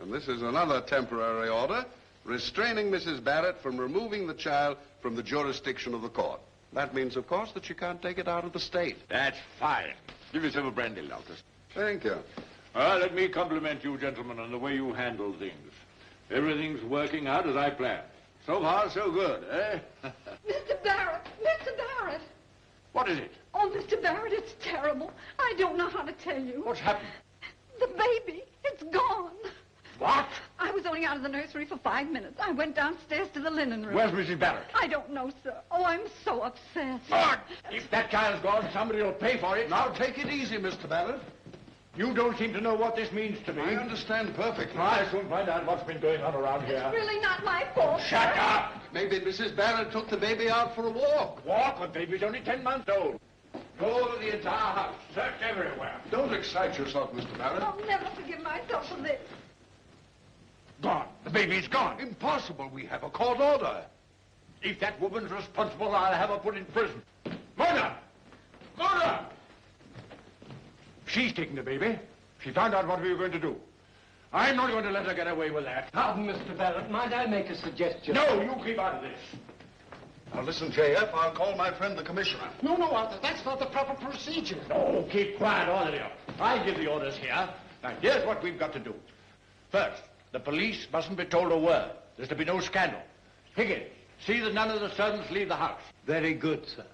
[SPEAKER 13] And this is another temporary order restraining Mrs. Barrett from removing the child from the jurisdiction of the court. That means, of course, that she can't take it out of the state.
[SPEAKER 11] That's fine. Give yourself a brandy, Loftus.
[SPEAKER 13] Thank you.
[SPEAKER 11] Let me compliment you, gentlemen, on the way you handle things. Everything's working out as I planned. So far, so good, eh?
[SPEAKER 19] Mr. Barrett! Mr. Barrett!
[SPEAKER 11] What is it?
[SPEAKER 19] Oh, Mr. Barrett, it's terrible. I don't know how to tell you.
[SPEAKER 11] What's happened?
[SPEAKER 19] The baby, it's gone.
[SPEAKER 11] What?
[SPEAKER 19] I was only out of the nursery for 5 minutes. I went downstairs to the linen room.
[SPEAKER 11] Where's Mrs. Barrett?
[SPEAKER 19] I don't know, sir. Oh, I'm so upset.
[SPEAKER 11] Lord, if that child's gone, somebody will pay for it.
[SPEAKER 13] Now, take it easy, Mr. Barrett.
[SPEAKER 11] You don't seem to know what this means to me.
[SPEAKER 13] I understand perfectly.
[SPEAKER 11] I'll soon find out what's been going on around here.
[SPEAKER 19] It's really not my fault.
[SPEAKER 11] Shut up!
[SPEAKER 13] Maybe Mrs. Barrett took the baby out for a walk.
[SPEAKER 11] Walk? The baby's only 10 months old. Go to the entire house. Search everywhere.
[SPEAKER 13] Don't excite yourself, Mr. Barrett.
[SPEAKER 19] I'll never forgive myself for this.
[SPEAKER 11] Gone. The baby's gone.
[SPEAKER 13] Impossible. We have a court order.
[SPEAKER 11] If that woman's responsible, I'll have her put in prison. Murder!
[SPEAKER 3] She's taking the baby. She found out what we were going to do. I'm not going to let her get away with that.
[SPEAKER 5] Pardon, Mr. Barrett. Might I make a suggestion?
[SPEAKER 3] No, you keep out of this.
[SPEAKER 13] Now listen, J.F., I'll call my friend the commissioner.
[SPEAKER 12] No, Arthur, that's not the proper procedure.
[SPEAKER 3] No, keep quiet, all of you. I give the orders here. Now, here's what we've got to do. First, the police mustn't be told a word. There's to be no scandal. Higgins, see that none of the servants leave the house.
[SPEAKER 5] Very good, sir.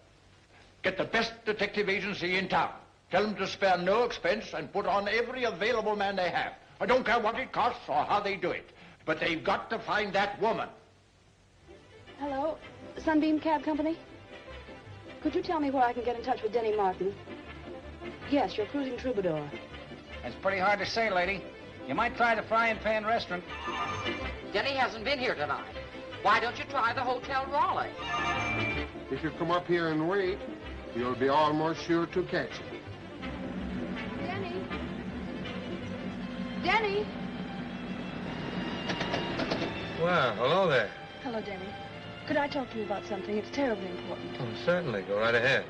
[SPEAKER 3] Get the best detective agency in town. Tell them to spare no expense and put on every available man they have. I don't care what it costs or how they do it. But they've got to find that woman.
[SPEAKER 4] Hello, Sunbeam Cab Company? Could you tell me where I can get in touch with Denny Martin? Yes, your cruising troubadour.
[SPEAKER 20] That's pretty hard to say, lady. You might try the Frying Pan Restaurant.
[SPEAKER 19] Denny hasn't been here tonight. Why don't you try the Hotel Raleigh?
[SPEAKER 12] If you come up here and wait, you'll be almost sure to catch him.
[SPEAKER 4] Denny? Denny?
[SPEAKER 6] Well, hello there.
[SPEAKER 4] Hello, Denny. Could I talk to you about something? It's terribly important.
[SPEAKER 6] Oh, certainly. Go right ahead.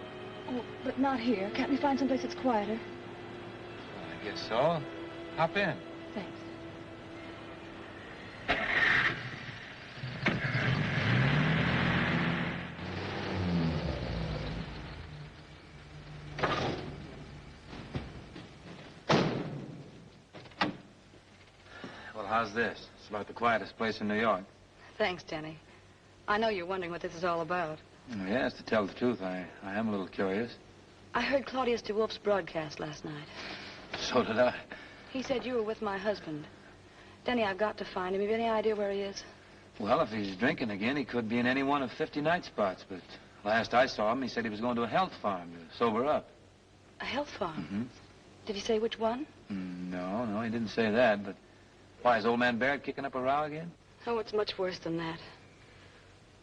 [SPEAKER 4] Oh, but not here. Can't we find someplace that's quieter?
[SPEAKER 6] I guess so. Hop in.
[SPEAKER 4] Thanks.
[SPEAKER 6] Well, how's this? It's about the quietest place in New York.
[SPEAKER 4] Thanks, Denny. I know you're wondering what this is all about.
[SPEAKER 6] Yes, to tell the truth, I am a little curious.
[SPEAKER 4] I heard Claudius DeWolf's broadcast last night.
[SPEAKER 6] So did I.
[SPEAKER 4] He said you were with my husband. Denny, I've got to find him. Have you any idea where he is?
[SPEAKER 6] Well, if he's drinking again, he could be in any one of 50 night spots. But last I saw him, he said he was going to a health farm to sober up.
[SPEAKER 4] A health farm?
[SPEAKER 6] Mm-hmm.
[SPEAKER 4] Did he say which one?
[SPEAKER 6] No, he didn't say that. But why, is old man Barrett kicking up a row again?
[SPEAKER 4] Oh, it's much worse than that.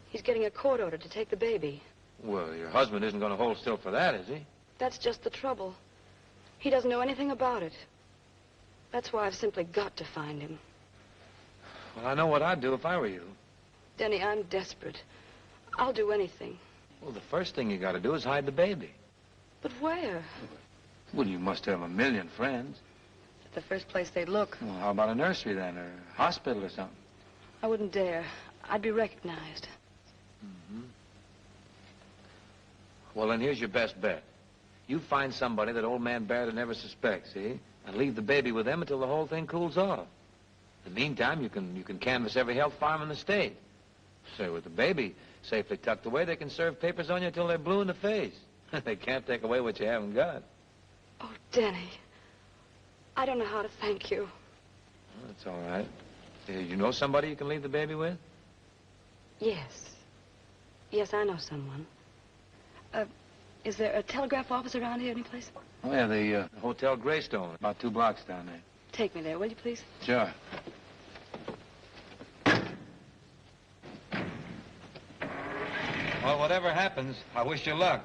[SPEAKER 4] He's getting a court order to take the baby.
[SPEAKER 6] Well, your husband isn't going to hold still for that, is he?
[SPEAKER 4] That's just the trouble. He doesn't know anything about it. That's why I've simply got to find him.
[SPEAKER 6] Well, I know what I'd do if I were you.
[SPEAKER 4] Denny, I'm desperate. I'll do anything.
[SPEAKER 6] Well, the first thing you got to do is hide the baby.
[SPEAKER 4] But where?
[SPEAKER 6] Well, you must have a million friends.
[SPEAKER 4] At the first place they'd look.
[SPEAKER 6] Well, how about a nursery then, or a hospital or something?
[SPEAKER 4] I wouldn't dare. I'd be recognized.
[SPEAKER 6] Mm-hmm. Well, then here's your best bet. You find somebody that old man Barrett never suspects, see? And leave the baby with them until the whole thing cools off. In the meantime, you can canvass every health farm in the state. Say, with the baby safely tucked away, they can serve papers on you till they're blue in the face. They can't take away what you haven't got.
[SPEAKER 4] Oh, Denny. I don't know how to thank you.
[SPEAKER 6] Well, that's all right. You know somebody you can leave the baby with?
[SPEAKER 4] Yes. Yes, I know someone. Is there a telegraph office around here anyplace?
[SPEAKER 6] Oh, yeah, the Hotel Greystone, about 2 blocks down there.
[SPEAKER 4] Take me there, will you, please?
[SPEAKER 6] Sure. Well, whatever happens, I wish you luck.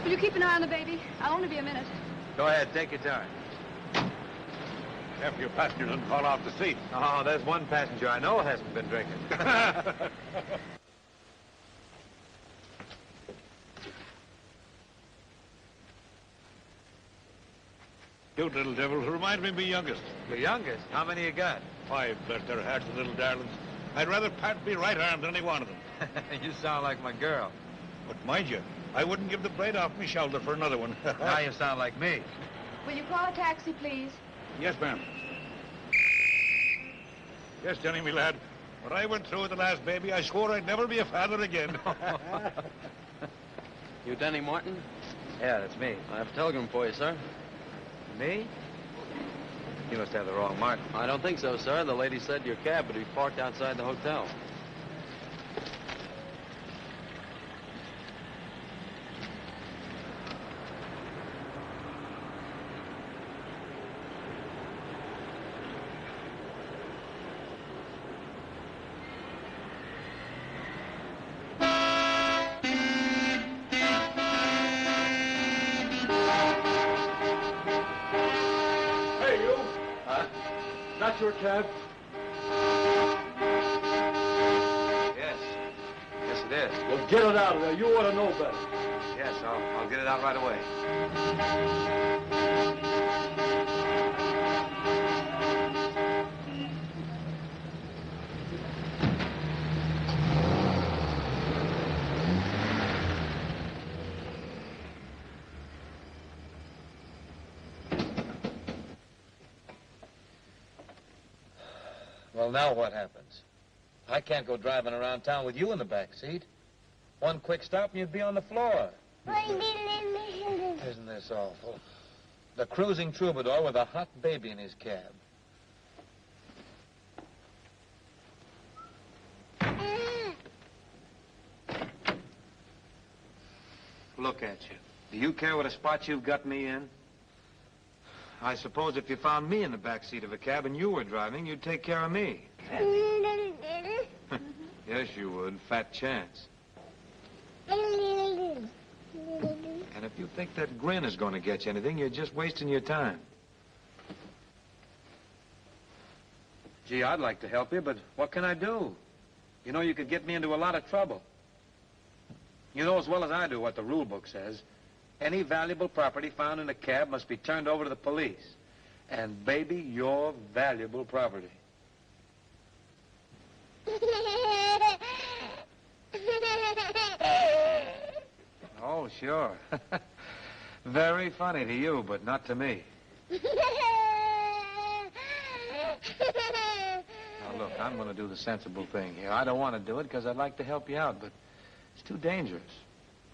[SPEAKER 4] Will you keep an eye on the baby? I'll only be a minute.
[SPEAKER 6] Go ahead, take your time.
[SPEAKER 11] Careful, your passenger doesn't fall off the seat.
[SPEAKER 6] Oh, there's one passenger I know hasn't been drinking.
[SPEAKER 11] You little devils remind me of my youngest.
[SPEAKER 6] The youngest? How many you got?
[SPEAKER 11] 5, bless their hearts, the little darlings. I'd rather part me right arm than any one of them.
[SPEAKER 6] You sound like my girl.
[SPEAKER 11] But mind you, I wouldn't give the blade off my shoulder for another one.
[SPEAKER 6] Now you sound like me.
[SPEAKER 4] Will you call a taxi, please?
[SPEAKER 11] Yes, ma'am. Yes, Jenny, me lad. What I went through with the last baby, I swore I'd never be a father again.
[SPEAKER 9] You Denny Martin?
[SPEAKER 6] Yeah, that's me.
[SPEAKER 9] I have a telegram for you, sir.
[SPEAKER 6] Me? You must have the wrong Martin.
[SPEAKER 9] I don't think so, sir. The lady said your cab would be parked outside the hotel.
[SPEAKER 6] that your cab?
[SPEAKER 1] Yes. Yes, it is.
[SPEAKER 6] Well, get it out of there. You ought to know better.
[SPEAKER 1] Yes, I'll get it out right away.
[SPEAKER 6] Well, now what happens? I can't go driving around town with you in the back seat. One quick stop and you'd be on the floor. Isn't this awful? The cruising troubadour with a hot baby in his cab.
[SPEAKER 1] Look at you. Do you care what a spot you've got me in? I suppose if you found me in the back seat of a cab and you were driving, you'd take care of me. Yes, you would. Fat chance. And if you think that grin is going to get you anything, you're just wasting your time. Gee, I'd like to help you, but what can I do? You know, you could get me into a lot of trouble. You know as well as I do what the rule book says. Any valuable property found in a cab must be turned over to the police. And, baby, you're valuable property. Oh, sure. Very funny to you, but not to me. Now, look, I'm going to do the sensible thing here. I don't want to do it because I'd like to help you out, but it's too dangerous.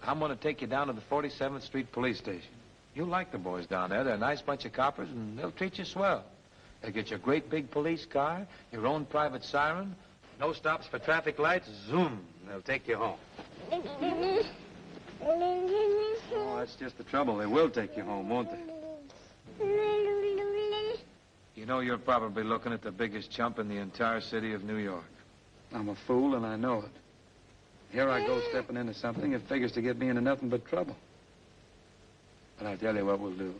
[SPEAKER 1] I'm going to take you down to the 47th Street Police Station. You'll like the boys down there. They're a nice bunch of coppers, and they'll treat you swell. They'll get you a great big police car, your own private siren, no stops for traffic lights, zoom, they'll take you home. Oh, that's just the trouble. They will take you home, won't they? You know, you're probably looking at the biggest chump in the entire city of New York. I'm a fool, and I know it. Here I go stepping into something that figures to get me into nothing but trouble. But I tell you what we'll do.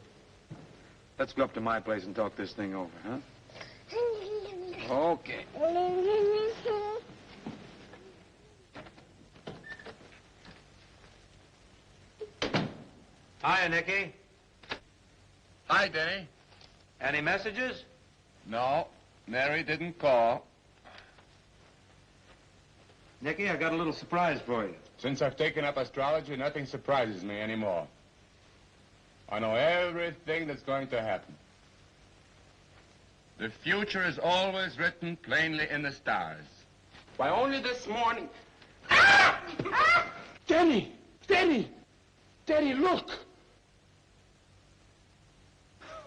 [SPEAKER 1] Let's go up to my place and talk this thing over, huh? Okay. Hiya, Nicky.
[SPEAKER 13] Hi, Denny.
[SPEAKER 1] Any messages?
[SPEAKER 13] No, Mary didn't call.
[SPEAKER 1] Nicky, I got a little surprise for you.
[SPEAKER 22] Since I've taken up astrology, nothing surprises me anymore. I know everything that's going to happen. The future is always written plainly in the stars. Why, only this morning... Ah! Ah! Denny! Denny! Denny, look!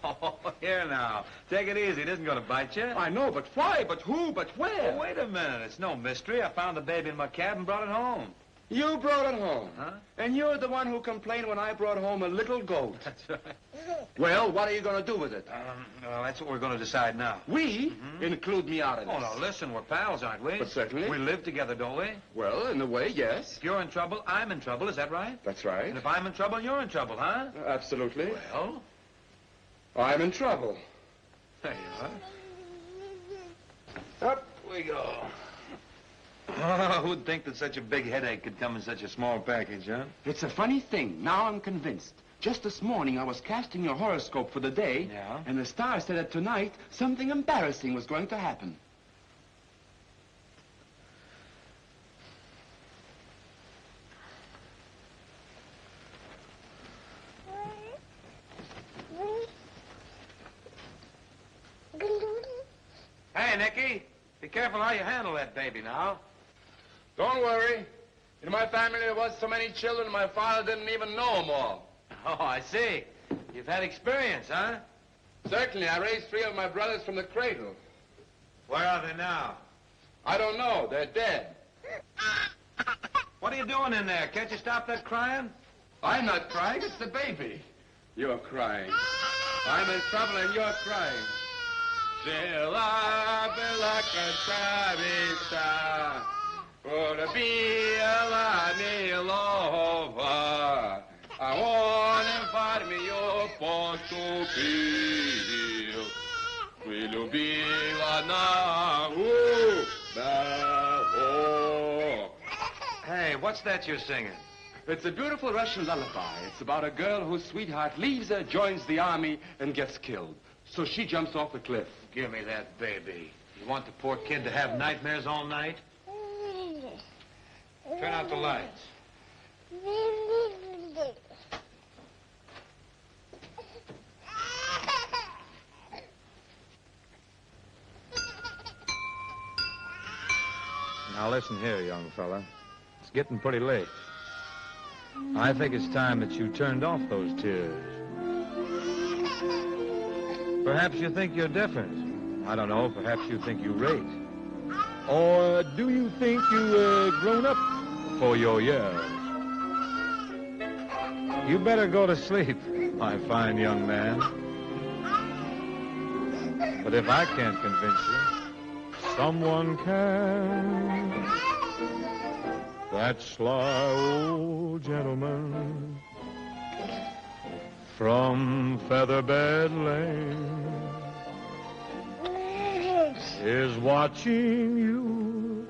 [SPEAKER 1] Oh, here now. Take it easy. It isn't going to bite you.
[SPEAKER 22] I know, but why? But who? But where?
[SPEAKER 1] Oh, wait a minute. It's no mystery. I found the baby in my cab and brought it home.
[SPEAKER 22] You brought it home.
[SPEAKER 1] Huh?
[SPEAKER 22] And you're the one who complained when I brought home a little goat.
[SPEAKER 1] That's right.
[SPEAKER 22] Well, what are you going to do with it?
[SPEAKER 1] Well, that's what we're going to decide now.
[SPEAKER 22] We? Include me out of this.
[SPEAKER 1] Oh, no, listen. We're pals, aren't we?
[SPEAKER 22] But certainly.
[SPEAKER 1] We live together, don't we?
[SPEAKER 22] Well, in a way, yes.
[SPEAKER 1] If you're in trouble, I'm in trouble. Is that right?
[SPEAKER 22] That's right.
[SPEAKER 1] And if I'm in trouble, you're in trouble, huh?
[SPEAKER 22] Absolutely.
[SPEAKER 1] Well?
[SPEAKER 22] I'm in trouble.
[SPEAKER 1] There you are. Up we go. Oh, who'd think that such a big headache could come in such a small package, huh?
[SPEAKER 22] It's a funny thing. Now I'm convinced. Just this morning, I was casting your horoscope for the day,
[SPEAKER 1] Yeah?
[SPEAKER 22] and the star said that tonight something embarrassing was going to happen.
[SPEAKER 1] Hey, Nicky, be careful how you handle that baby now.
[SPEAKER 22] Don't worry. In my family, there was so many children, my father didn't even know them all.
[SPEAKER 1] Oh, I see. You've had experience, huh?
[SPEAKER 22] Certainly. I raised 3 of my brothers from the cradle.
[SPEAKER 1] Where are they now?
[SPEAKER 22] I don't know. They're dead.
[SPEAKER 1] What are you doing in there? Can't you stop that crying?
[SPEAKER 22] I'm not crying. It's the baby. You're crying. I'm in trouble and you're crying. Sila belaka savisa, ora biela nilova. I want to find me your postupil. Will you be
[SPEAKER 6] Hey, what's that you're singing?
[SPEAKER 22] It's a beautiful Russian lullaby. It's about a girl whose sweetheart leaves her, joins the army, and gets killed. So she jumps off a cliff.
[SPEAKER 6] Give me that baby. You want the poor kid to have nightmares all night? Turn out the lights. Now listen here, young fella. It's getting pretty late. I think it's time that you turned off those tears. Perhaps you think you're different. I don't know, perhaps you think you rate. Or do you think you grown up for your years? You better go to sleep, my fine young man. But if I can't convince you, someone can. That sly old gentleman from Featherbed Lane is watching you.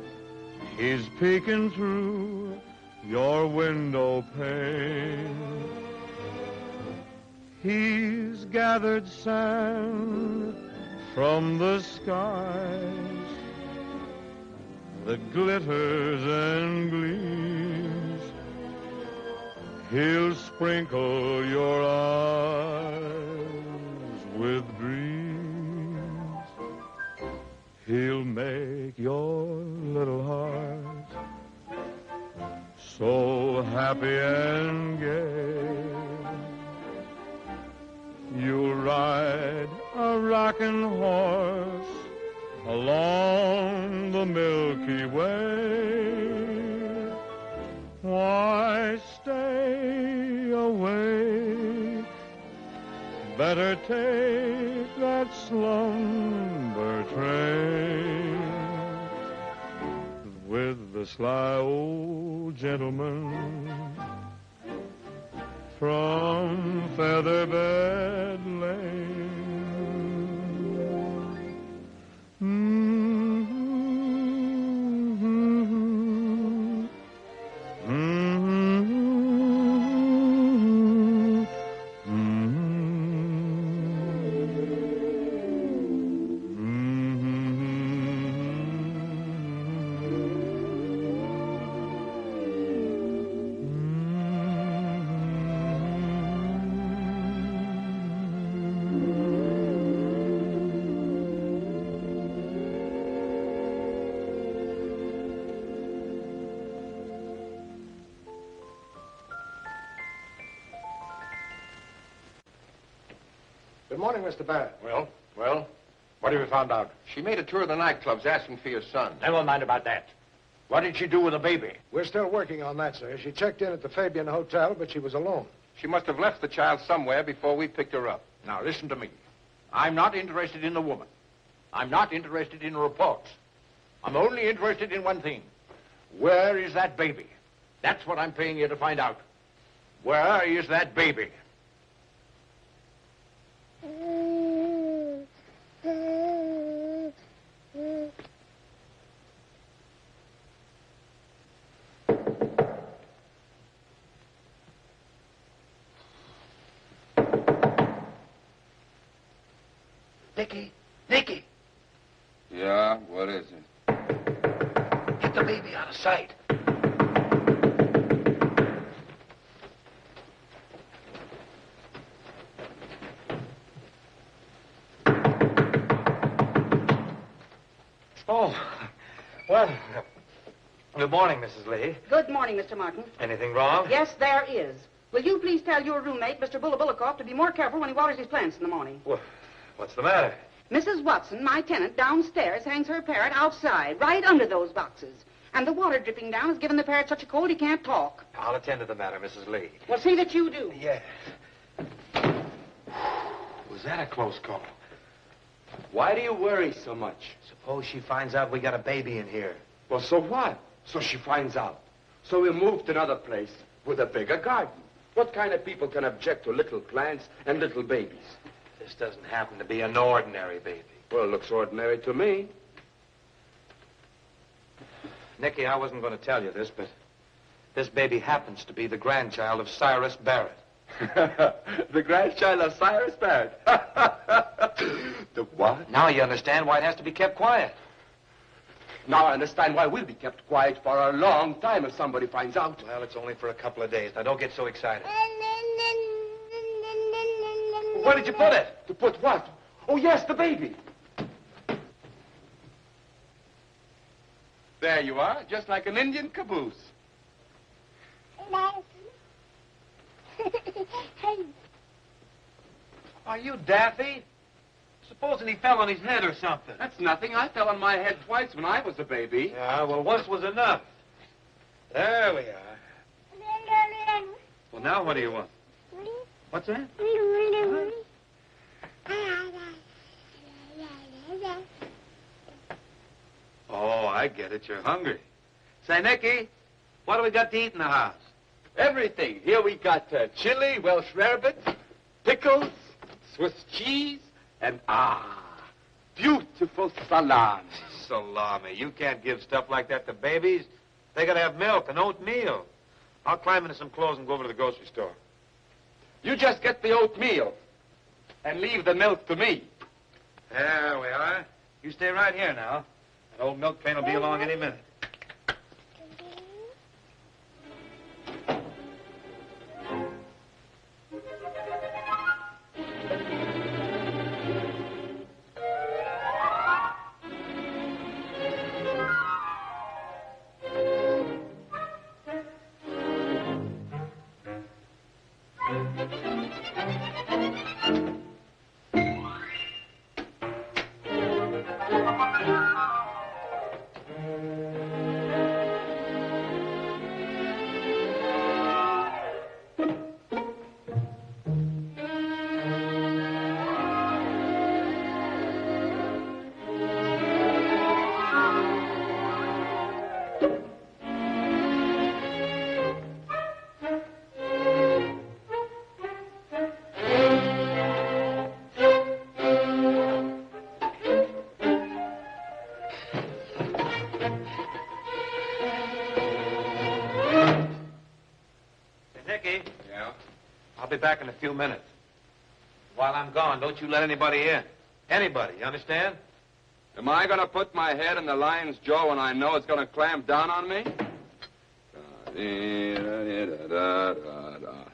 [SPEAKER 6] He's peeking through your window pane. He's gathered sand from the skies that glitters and gleams. He'll sprinkle your eyes with dreams. He'll make your little heart so happy and gay. You'll ride a rocking horse along the Milky Way. Why stay away? Better take that slumber train with the sly old gentleman from Featherbed Lane.
[SPEAKER 3] Good morning, Mr. Barrett.
[SPEAKER 22] Well, what have you found out? She made a tour of the nightclubs asking for your son.
[SPEAKER 3] Never mind about that.
[SPEAKER 22] What did she do with the baby?
[SPEAKER 3] We're still working on that, sir. She checked in at the Fabian Hotel, but she was alone.
[SPEAKER 22] She must have left the child somewhere before we picked her up. Now, listen to me. I'm not interested in the woman. I'm not interested in reports. I'm only interested in one thing. Where is that baby? That's what I'm paying you to find out. Where is that baby?
[SPEAKER 10] Nicky!
[SPEAKER 22] Yeah, what is it?
[SPEAKER 10] Get the baby out of sight.
[SPEAKER 6] Oh, well, good morning, Mrs. Lee.
[SPEAKER 17] Good morning, Mr. Martin.
[SPEAKER 6] Anything wrong?
[SPEAKER 17] Yes, there is. Will you please tell your roommate, Mr. Bulabulikoff, to be more careful when he waters his plants in the morning?
[SPEAKER 6] Well, what's the matter?
[SPEAKER 17] Mrs. Watson, my tenant, downstairs, hangs her parrot outside, right under those boxes. And the water dripping down has given the parrot such a cold he can't talk.
[SPEAKER 6] I'll attend to the matter, Mrs. Lee.
[SPEAKER 17] Well, see that you do.
[SPEAKER 6] Yes. Was that a close call?
[SPEAKER 22] Why do you worry so much?
[SPEAKER 6] Suppose she finds out we got a baby in here.
[SPEAKER 22] Well, so what? So she finds out. So we moved to another place with a bigger garden. What kind of people can object to little plants and little babies?
[SPEAKER 6] This doesn't happen to be an ordinary baby.
[SPEAKER 22] Well, it looks ordinary to me.
[SPEAKER 6] Nicky, I wasn't going to tell you this, but This baby happens to be the grandchild of Cyrus Barrett.
[SPEAKER 14] The grandchild of Cyrus Barrett. The what?
[SPEAKER 6] Now you understand why it has to be kept quiet.
[SPEAKER 14] Now I understand why we'll be kept quiet for a long time if somebody finds out.
[SPEAKER 6] Well, it's only for a couple of days. Now, don't get so excited. Where did you put it?
[SPEAKER 14] To put what? Oh, yes, the baby. There you are, just like an Indian caboose.
[SPEAKER 6] Are you daffy? Supposing he fell on his head or something.
[SPEAKER 14] That's nothing. I fell on my head twice when I was a baby.
[SPEAKER 6] Yeah, well, once was enough. There we are. Well, now what do you want? What's that? Oh, I get it. You're hungry. Say, Nicky, what do we got to eat in the house?
[SPEAKER 14] Everything. Here we got chili, Welsh rarebit, pickles, Swiss cheese, and beautiful salami.
[SPEAKER 6] Salami. You can't give stuff like that to babies. They gotta have milk and oatmeal. I'll climb into some clothes and go over to the grocery store.
[SPEAKER 14] You just get the oatmeal and leave the milk to me.
[SPEAKER 6] There we are. You stay right here now. That old milk train will be along any minute. I'll be back in a few minutes. While I'm gone, don't you let anybody in. Anybody, you understand?
[SPEAKER 14] Am I going to put my head in the lion's jaw when I know it's going to clamp down on me?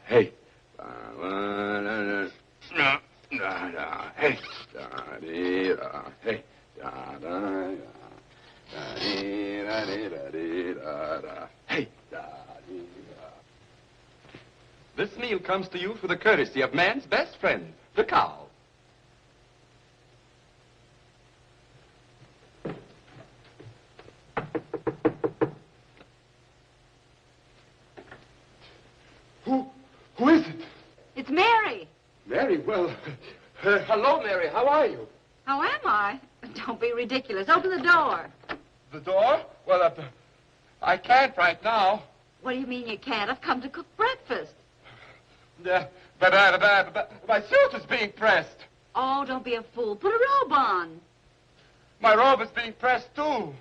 [SPEAKER 14] Hey. Hey. This meal comes to you through the courtesy of man's best friend, the cow. Who is it?
[SPEAKER 17] It's Mary.
[SPEAKER 14] Mary, well, hello, Mary. How are you?
[SPEAKER 17] How am I? Don't be ridiculous. Open the door.
[SPEAKER 14] The door? Well, I can't right now.
[SPEAKER 17] What do you mean you can't? I've come to cook breakfast.
[SPEAKER 14] But my suit is being pressed.
[SPEAKER 17] Oh, don't be a fool. Put a robe on.
[SPEAKER 14] My robe is being pressed, too.
[SPEAKER 17] What's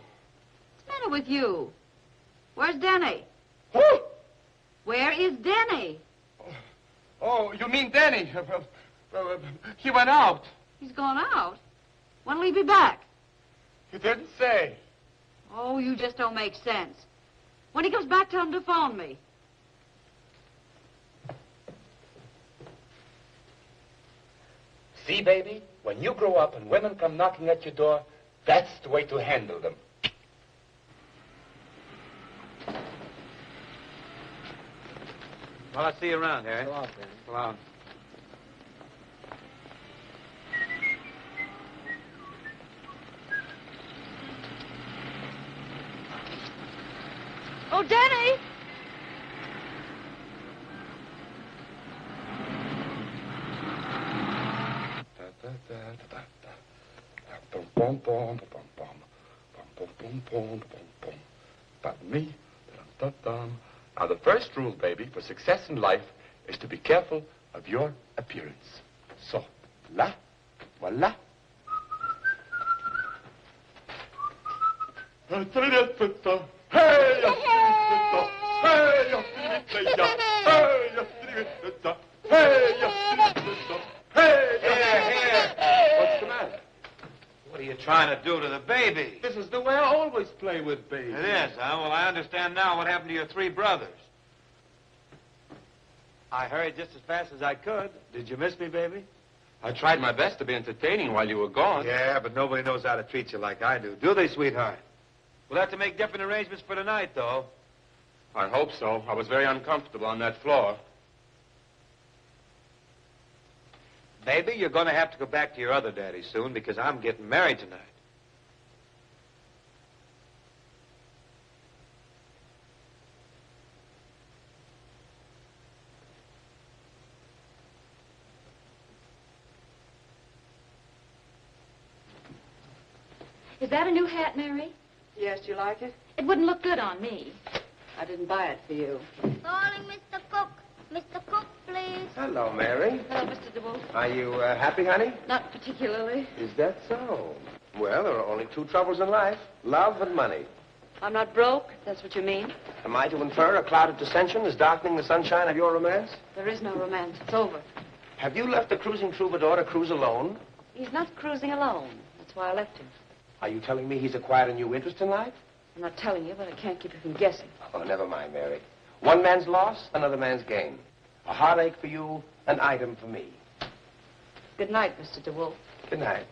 [SPEAKER 17] the matter with you? Where's Denny?
[SPEAKER 14] Who?
[SPEAKER 17] Where is Denny?
[SPEAKER 14] Oh, you mean Denny? He went out.
[SPEAKER 17] He's gone out? When'll he be back?
[SPEAKER 14] He didn't say.
[SPEAKER 17] Oh, you just don't make sense. When he comes back, tell him to phone me.
[SPEAKER 14] See, baby, when you grow up and women come knocking at your door, that's the way to handle them.
[SPEAKER 6] Well, I'll see you around, Harry.
[SPEAKER 20] So long, Ben.
[SPEAKER 6] So long.
[SPEAKER 17] Oh, Denny!
[SPEAKER 14] Pardon me. Now, the first rule, baby, for success in life is to be careful of your appearance. So, là, voilà. Hey, hey,
[SPEAKER 6] trying to do to the baby?
[SPEAKER 1] This is the way I always play with babies.
[SPEAKER 6] It is, huh? Well, I understand now what happened to your 3 brothers. I hurried just as fast as I could. Did you miss me, baby?
[SPEAKER 14] I tried my best to be entertaining while you were gone.
[SPEAKER 6] Yeah, but nobody knows how to treat you like I do. Do they, sweetheart? We'll have to make different arrangements for tonight, though.
[SPEAKER 14] I hope so. I was very uncomfortable on that floor.
[SPEAKER 6] Baby, you're going to have to go back to your other daddy soon because I'm getting married tonight.
[SPEAKER 4] Is that a new hat, Mary?
[SPEAKER 2] Yes, do you like it?
[SPEAKER 4] It wouldn't look good on me.
[SPEAKER 2] I didn't buy it for you.
[SPEAKER 15] Calling Mr. Cook. Mr. Cook, please.
[SPEAKER 10] Hello, Mary.
[SPEAKER 4] Hello, Mr. DeWolf.
[SPEAKER 10] Are you happy, honey?
[SPEAKER 4] Not particularly.
[SPEAKER 10] Is that so? Well, there are only 2 troubles in life, love and money.
[SPEAKER 4] I'm not broke, if that's what you mean.
[SPEAKER 10] Am I to infer a cloud of dissension is darkening the sunshine of your romance?
[SPEAKER 4] There is no romance. It's over.
[SPEAKER 10] Have you left the cruising troubadour to cruise alone?
[SPEAKER 4] He's not cruising alone. That's why I left him.
[SPEAKER 10] Are you telling me he's acquired a new interest in life?
[SPEAKER 4] I'm not telling you, but I can't keep you from guessing.
[SPEAKER 10] Oh, never mind, Mary. One man's loss, another man's gain. A heartache for you, an item for me.
[SPEAKER 4] Good night, Mr. DeWolf.
[SPEAKER 10] Good night.